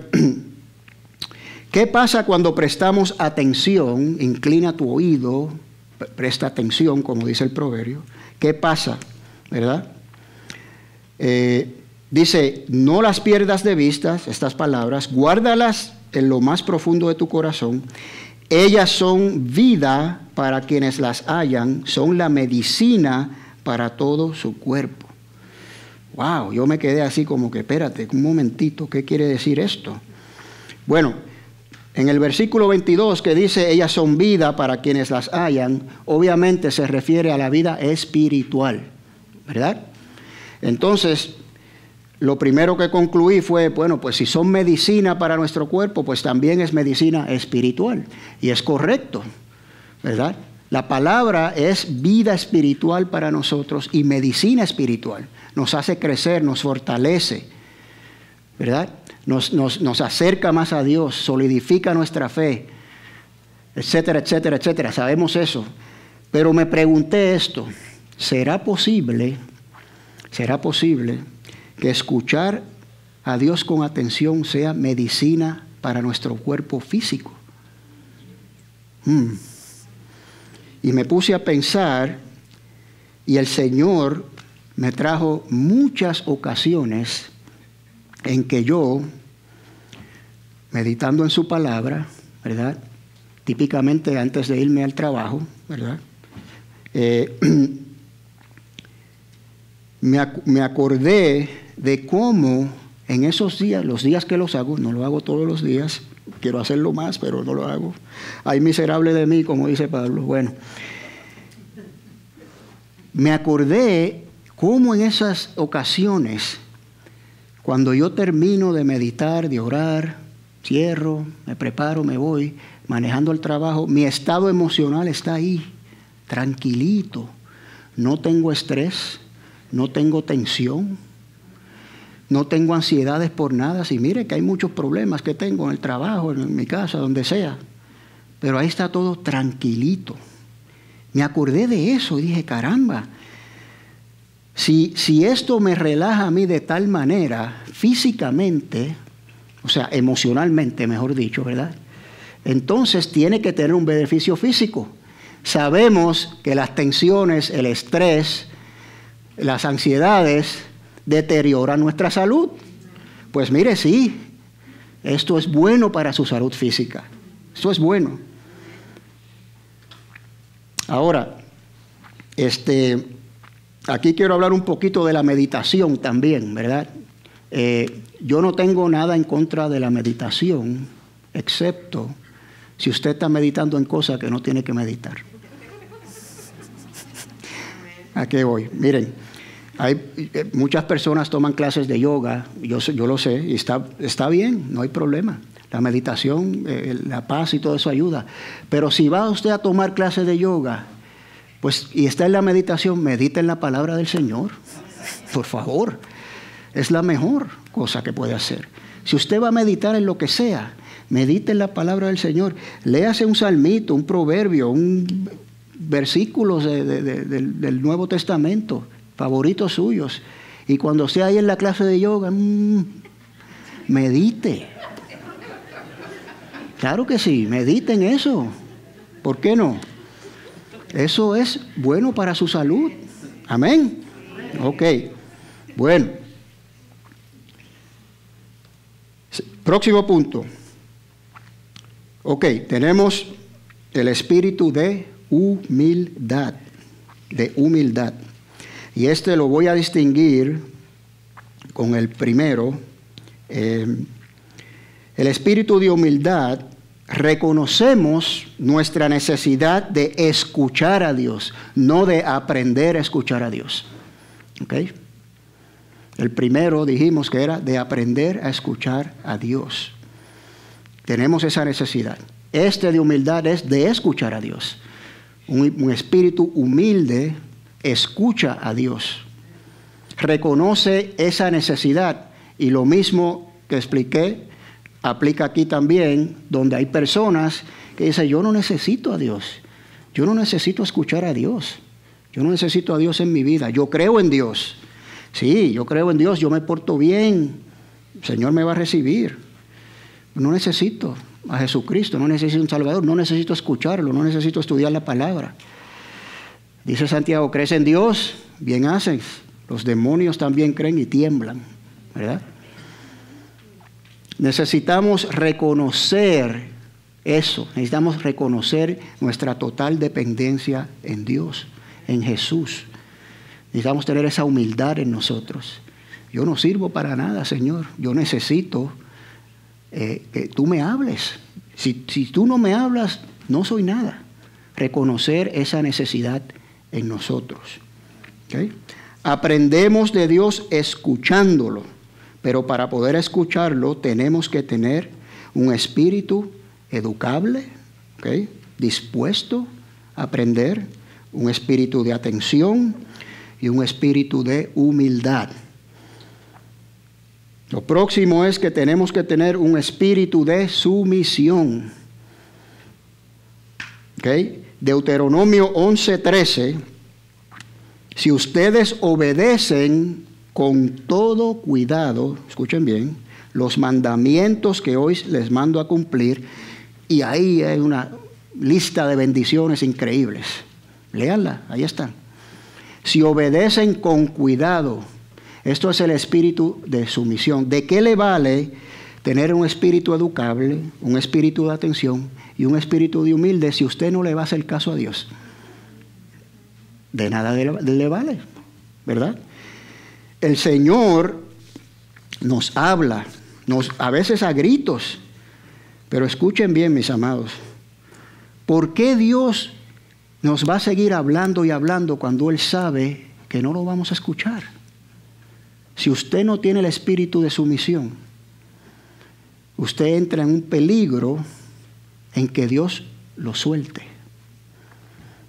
¿Qué pasa cuando prestamos atención? Inclina tu oído, presta atención, como dice el proverbio. ¿Qué pasa? ¿Verdad? Dice, no las pierdas de vista, estas palabras, guárdalas en lo más profundo de tu corazón. Ellas son vida para quienes las hallan, son la medicina para todo su cuerpo. Wow, yo me quedé así como que, espérate, un momentito, ¿qué quiere decir esto? Bueno, en el versículo 22 que dice, ellas son vida para quienes las hallan, obviamente se refiere a la vida espiritual, ¿verdad? Entonces, lo primero que concluí fue, bueno, pues si son medicina para nuestro cuerpo, pues también es medicina espiritual. Y es correcto, ¿verdad? La palabra es vida espiritual para nosotros y medicina espiritual. Nos hace crecer, nos fortalece, ¿verdad? Nos acerca más a Dios, solidifica nuestra fe, etcétera, etcétera, etcétera. Sabemos eso. Pero me pregunté esto, ¿será posible que escuchar a Dios con atención sea medicina para nuestro cuerpo físico? Y me puse a pensar, y el Señor me trajo muchas ocasiones en que yo, meditando en su palabra, ¿verdad? Típicamente antes de irme al trabajo, ¿verdad? Me acordé de cómo en esos días, los días que los hago, no lo hago todos los días, quiero hacerlo más, pero no lo hago. Ay, miserable de mí, como dice Pablo. Bueno, me acordé cómo en esas ocasiones, cuando yo termino de meditar, de orar, cierro, me preparo, me voy, manejando el trabajo, mi estado emocional está ahí, tranquilito. No tengo estrés, no tengo tensión, no tengo ansiedades por nada. Si mire que hay muchos problemas que tengo en el trabajo, en mi casa, donde sea. Pero ahí está todo tranquilito. Me acordé de eso y dije, caramba, si esto me relaja a mí de tal manera, físicamente, o sea, emocionalmente, mejor dicho, ¿verdad? Entonces tiene que tener un beneficio físico. Sabemos que las tensiones, el estrés, las ansiedades deterioran nuestra salud. Pues mire, sí, esto es bueno para su salud física. Esto es bueno. Ahora, aquí quiero hablar un poquito de la meditación también, ¿verdad? Yo no tengo nada en contra de la meditación, excepto si usted está meditando en cosas que no tiene que meditar. ¿A qué voy? Miren, muchas personas toman clases de yoga, yo lo sé, y está bien, no hay problema. La meditación, la paz y todo eso ayuda. Pero si va usted a tomar clases de yoga, pues, y está en la meditación, medite en la palabra del Señor. Por favor, es la mejor cosa que puede hacer. Si usted va a meditar en lo que sea, medite en la palabra del Señor. Léase un salmito, un proverbio, un versículos del Nuevo Testamento, favoritos suyos. Y cuando esté ahí en la clase de yoga, medite. Claro que sí, medite en eso. ¿Por qué no? Eso es bueno para su salud. Amén. Ok. Bueno. Próximo punto. Ok, tenemos el espíritu de humildad. De humildad. Y lo voy a distinguir con el primero. El espíritu de humildad, reconocemos nuestra necesidad de escuchar a Dios, no de aprender a escuchar a Dios. ¿Ok? El primero dijimos que era de aprender a escuchar a Dios. Tenemos esa necesidad. Este de humildad es de escuchar a Dios. Un espíritu humilde escucha a Dios. Reconoce esa necesidad. Y lo mismo que expliqué, aplica aquí también, donde hay personas que dicen, yo no necesito a Dios. Yo no necesito escuchar a Dios. Yo no necesito a Dios en mi vida. Yo creo en Dios. Sí, yo creo en Dios, yo me porto bien. El Señor me va a recibir. No necesito a Jesucristo, no necesito un Salvador, no necesito escucharlo, no necesito estudiar la palabra. Dice Santiago, ¿crees en Dios? Bien haces. Los demonios también creen y tiemblan, ¿verdad? Necesitamos reconocer eso, necesitamos reconocer nuestra total dependencia en Dios, en Jesús. Necesitamos tener esa humildad en nosotros. Yo no sirvo para nada, Señor. Yo necesito que tú me hables. Si tú no me hablas, no soy nada. Reconocer esa necesidad en nosotros. ¿Okay? Aprendemos de Dios escuchándolo, pero para poder escucharlo tenemos que tener un espíritu educable, ¿okay? Dispuesto a aprender, un espíritu de atención y un espíritu de humildad. Lo próximo es que tenemos que tener un espíritu de sumisión. ¿Okay? Deuteronomio 11:13. Si ustedes obedecen con todo cuidado, escuchen bien, los mandamientos que hoy les mando a cumplir, y ahí hay una lista de bendiciones increíbles. Léanla, ahí están. Si obedecen con cuidado, esto es el espíritu de sumisión. ¿De qué le vale tener un espíritu educable, un espíritu de atención y un espíritu de humilde si usted no le va a hacer caso a Dios? De nada le vale, ¿verdad? El Señor nos habla, a veces a gritos, pero escuchen bien, mis amados. ¿Por qué Dios nos va a seguir hablando y hablando cuando Él sabe que no lo vamos a escuchar? Si usted no tiene el espíritu de sumisión, usted entra en un peligro en que Dios lo suelte.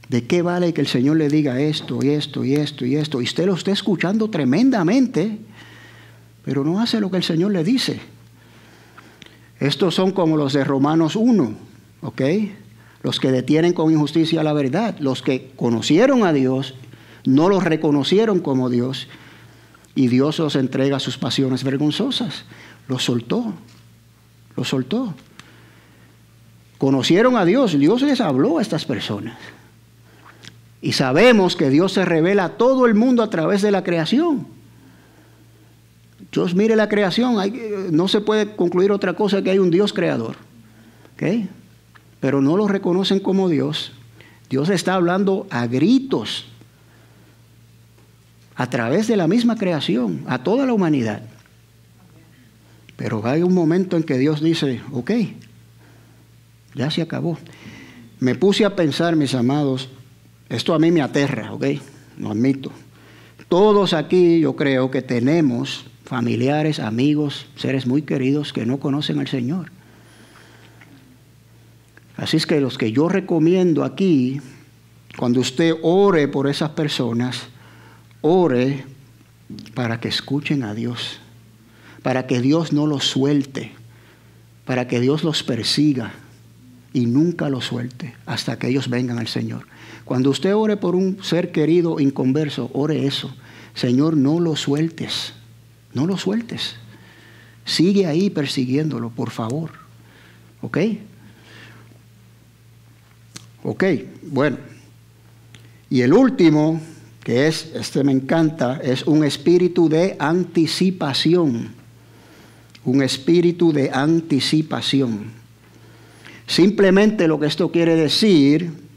¿De qué vale que el Señor le diga esto y esto y esto y esto? Y usted lo está escuchando tremendamente, pero no hace lo que el Señor le dice. Estos son como los de Romanos 1, ¿ok? Los que detienen con injusticia la verdad. Los que conocieron a Dios, no los reconocieron como Dios, y Dios los entrega a sus pasiones vergonzosas. Los soltó, los soltó. Conocieron a Dios, Dios les habló a estas personas. Y sabemos que Dios se revela a todo el mundo a través de la creación. Dios mire la creación, no se puede concluir otra cosa que hay un Dios creador. ¿Okay? Pero no lo reconocen como Dios. Dios está hablando a gritos a través de la misma creación, a toda la humanidad. Pero hay un momento en que Dios dice, ok, ya se acabó. Me puse a pensar, mis amados, esto a mí me aterra, ¿ok? Lo admito. Todos aquí yo creo que tenemos familiares, amigos, seres muy queridos que no conocen al Señor. Así es que los que yo recomiendo aquí, cuando usted ore por esas personas, ore para que escuchen a Dios, para que Dios no los suelte, para que Dios los persiga y nunca los suelte hasta que ellos vengan al Señor. Cuando usted ore por un ser querido inconverso, ore eso. Señor, no lo sueltes. No lo sueltes. Sigue ahí persiguiéndolo, por favor. ¿Ok? Ok, bueno. Y el último, que es, este me encanta, es un espíritu de anticipación. Un espíritu de anticipación. Simplemente lo que esto quiere decir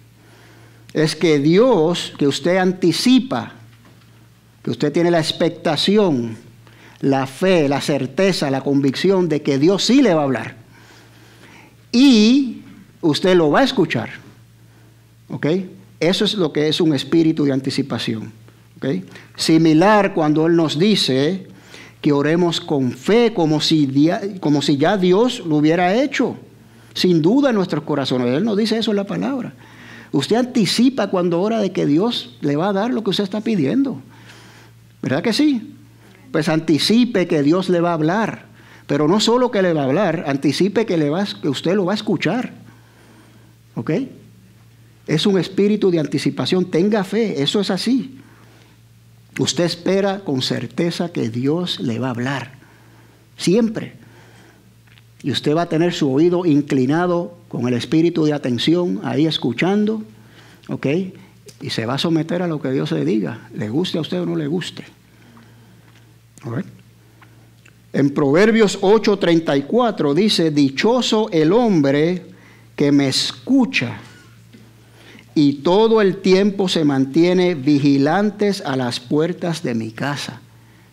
es que Dios, que usted anticipa, que usted tiene la expectación, la fe, la certeza, la convicción de que Dios sí le va a hablar. Y usted lo va a escuchar. ¿Ok? Eso es lo que es un espíritu de anticipación. ¿Ok? Similar cuando Él nos dice que oremos con fe como si ya Dios lo hubiera hecho. Sin duda en nuestros corazones. Él nos dice eso en la palabra. Usted anticipa cuando ora de que Dios le va a dar lo que usted está pidiendo. ¿Verdad que sí? Pues anticipe que Dios le va a hablar. Pero no solo que le va a hablar, anticipe que usted lo va a escuchar. ¿Ok? Es un espíritu de anticipación. Tenga fe, eso es así. Usted espera con certeza que Dios le va a hablar. Siempre. Y usted va a tener su oído inclinado con el espíritu de atención, ahí escuchando, ¿ok? Y se va a someter a lo que Dios le diga, le guste a usted o no le guste. ¿Ok? En Proverbios 8:34 dice, dichoso el hombre que me escucha y todo el tiempo se mantiene vigilantes a las puertas de mi casa.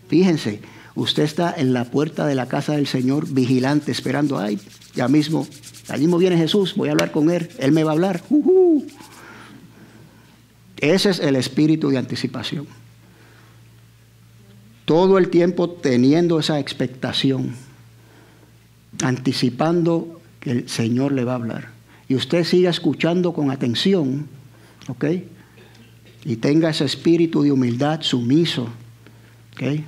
Fíjense, usted está en la puerta de la casa del Señor vigilante, esperando, ay, ya mismo viene Jesús, voy a hablar con Él, Él me va a hablar. Ese es el espíritu de anticipación. Todo el tiempo teniendo esa expectación, anticipando que el Señor le va a hablar. Y usted siga escuchando con atención, ¿ok? Y tenga ese espíritu de humildad, sumiso, ¿ok?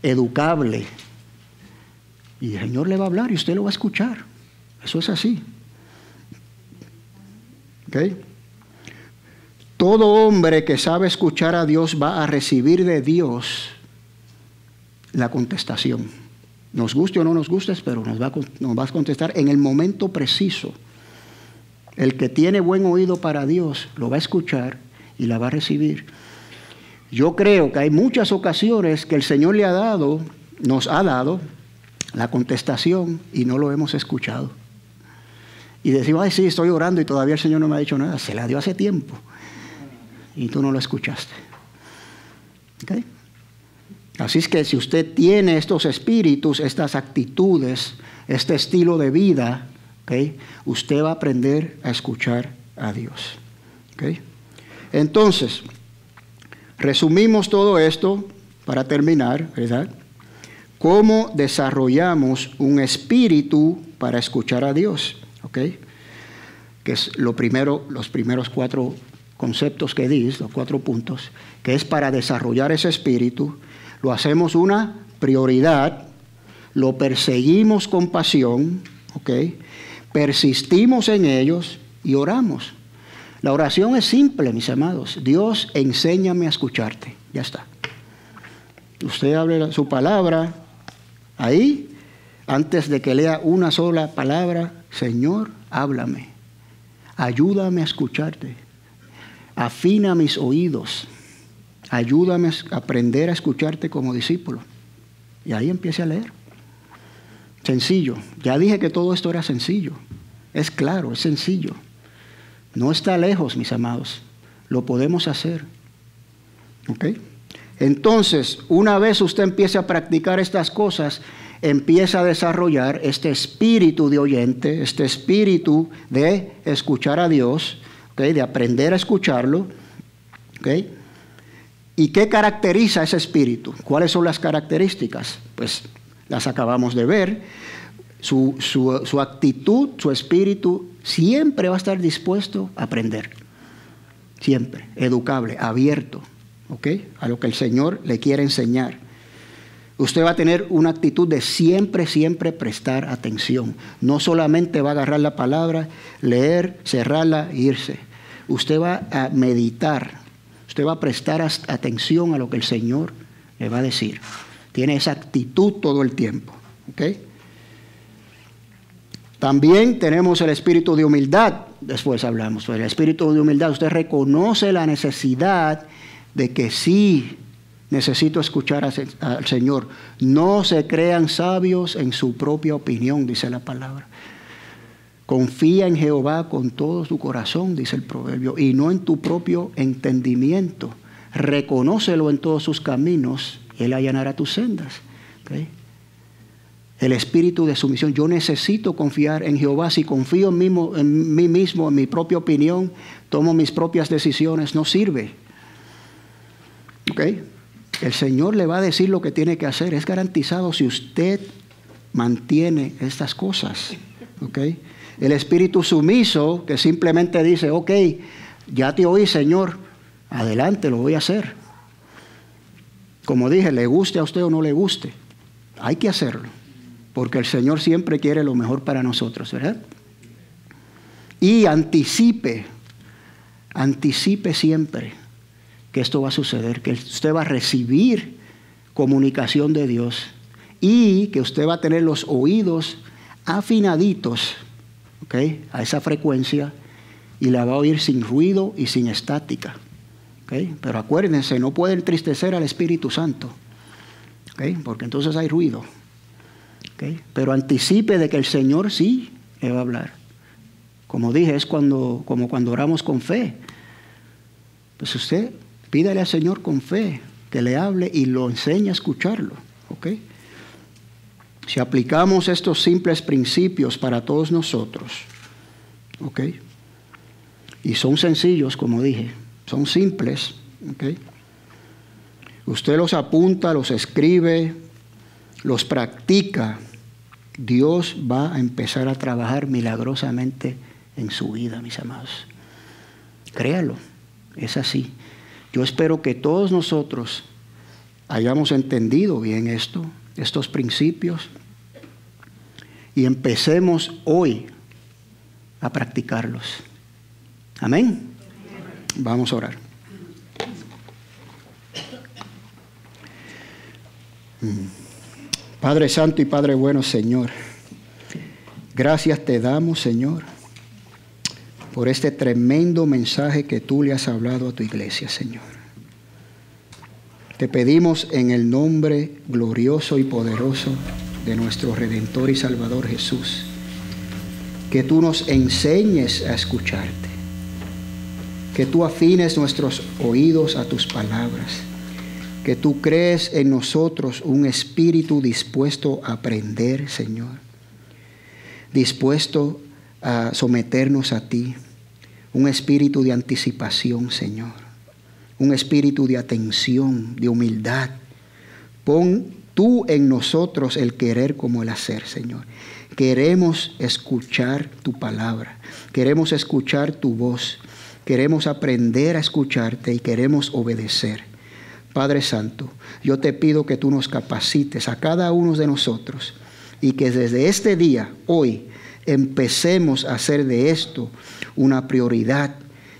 Educable. Y el Señor le va a hablar y usted lo va a escuchar. Eso es así. ¿Ok? Todo hombre que sabe escuchar a Dios va a recibir de Dios la contestación. Nos guste o no nos guste, pero nos va a contestar en el momento preciso. El que tiene buen oído para Dios lo va a escuchar y la va a recibir. Yo creo que hay muchas ocasiones que el Señor nos ha dado la contestación y no lo hemos escuchado. Y decimos, ay, sí, estoy orando y todavía el Señor no me ha dicho nada. Se la dio hace tiempo y tú no lo escuchaste. ¿Ok? Así es que si usted tiene estos espíritus, estas actitudes, este estilo de vida, ¿okay? Usted va a aprender a escuchar a Dios. ¿Okay? Entonces, resumimos todo esto para terminar, ¿verdad? ¿Cómo desarrollamos un espíritu para escuchar a Dios? ¿Okay? Que es los primeros 4 conceptos que di, los 4 puntos, que es para desarrollar ese espíritu. Lo hacemos una prioridad, lo perseguimos con pasión, ¿ok? Persistimos en ellos y oramos. La oración es simple, mis amados. Dios, enséñame a escucharte. Ya está. Usted hable su palabra ahí, antes de que lea una sola palabra, Señor, háblame. Ayúdame a escucharte. Afina mis oídos. Ayúdame a aprender a escucharte como discípulo. Y ahí empiece a leer. Sencillo. Ya dije que todo esto era sencillo. Es claro, es sencillo. No está lejos, mis amados. Lo podemos hacer. ¿Ok? Entonces, una vez usted empiece a practicar estas cosas, empieza a desarrollar este espíritu de oyente, este espíritu de escuchar a Dios, ¿okay? De aprender a escucharlo. ¿Okay? ¿Y qué caracteriza ese espíritu? ¿Cuáles son las características? Pues las acabamos de ver. Su actitud, su espíritu, siempre va a estar dispuesto a aprender. Siempre, educable, abierto, ¿ok? A lo que el Señor le quiere enseñar. Usted va a tener una actitud de siempre prestar atención. No solamente va a agarrar la palabra, leer, cerrarla e irse. Usted va a meditar. Usted va a prestar atención a lo que el Señor le va a decir. Tiene esa actitud todo el tiempo. ¿Ok? También tenemos el espíritu de humildad. Después hablamos. El espíritu de humildad. Usted reconoce la necesidad de que sí necesito escuchar al Señor. No se crean sabios en su propia opinión, dice la palabra. Confía en Jehová con todo tu corazón, dice el proverbio, y no en tu propio entendimiento. Reconócelo en todos sus caminos, y Él allanará tus sendas. ¿Okay? El espíritu de sumisión. Yo necesito confiar en Jehová. Si confío en mí mismo, en mi propia opinión, tomo mis propias decisiones, no sirve. ¿Okay? El Señor le va a decir lo que tiene que hacer. Es garantizado si usted mantiene estas cosas. ¿Okay? El espíritu sumiso que simplemente dice, ok, ya te oí, Señor, adelante, lo voy a hacer. Como dije, le guste a usted o no le guste, hay que hacerlo. Porque el Señor siempre quiere lo mejor para nosotros, ¿verdad? Y anticipe siempre que esto va a suceder, que usted va a recibir comunicación de Dios y que usted va a tener los oídos afinaditos, ¿okay?, a esa frecuencia, y la va a oír sin ruido y sin estática. ¿Okay? Pero acuérdense, no puede entristecer al Espíritu Santo, ¿okay?, porque entonces hay ruido. ¿Okay? Pero anticipe de que el Señor sí le va a hablar. Como dije, es como cuando oramos con fe. Pues usted pídale al Señor con fe que le hable y lo enseñe a escucharlo. ¿Okay? Si aplicamos estos simples principios para todos nosotros, ¿okay?, y son sencillos, como dije, son simples, ¿okay?, usted los apunta, los escribe, los practica, Dios va a empezar a trabajar milagrosamente en su vida, mis amados. Créalo, es así. Yo espero que todos nosotros hayamos entendido bien estos principios, y empecemos hoy a practicarlos. Amén. Vamos a orar. Padre Santo y Padre bueno, Señor, gracias te damos, Señor, por este tremendo mensaje que tú le has hablado a tu iglesia, Señor. Te pedimos en el nombre glorioso y poderoso de nuestro Redentor y Salvador Jesús, que tú nos enseñes a escucharte, que tú afines nuestros oídos a tus palabras, que tú crees en nosotros un espíritu dispuesto a aprender, Señor, dispuesto a someternos a ti, un espíritu de anticipación, Señor, un espíritu de atención, de humildad. Pon tú en nosotros el querer como el hacer, Señor. Queremos escuchar tu palabra, queremos escuchar tu voz, queremos aprender a escucharte y queremos obedecer. Padre Santo, yo te pido que tú nos capacites a cada uno de nosotros y que desde este día, hoy, empecemos a hacer de esto una prioridad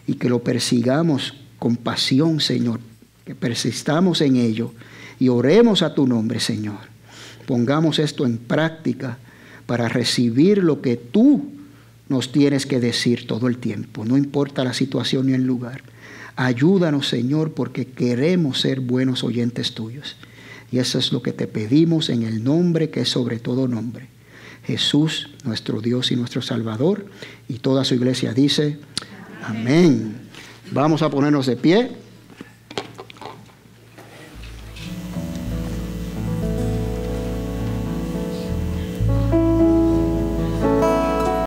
y que lo persigamos con pasión, Señor, que persistamos en ello y oremos a tu nombre, Señor. Pongamos esto en práctica para recibir lo que tú nos tienes que decir todo el tiempo, no importa la situación ni el lugar. Ayúdanos, Señor, porque queremos ser buenos oyentes tuyos. Y eso es lo que te pedimos en el nombre que es sobre todo nombre. Jesús, nuestro Dios y nuestro Salvador. Y toda su iglesia dice, amén. Vamos a ponernos de pie.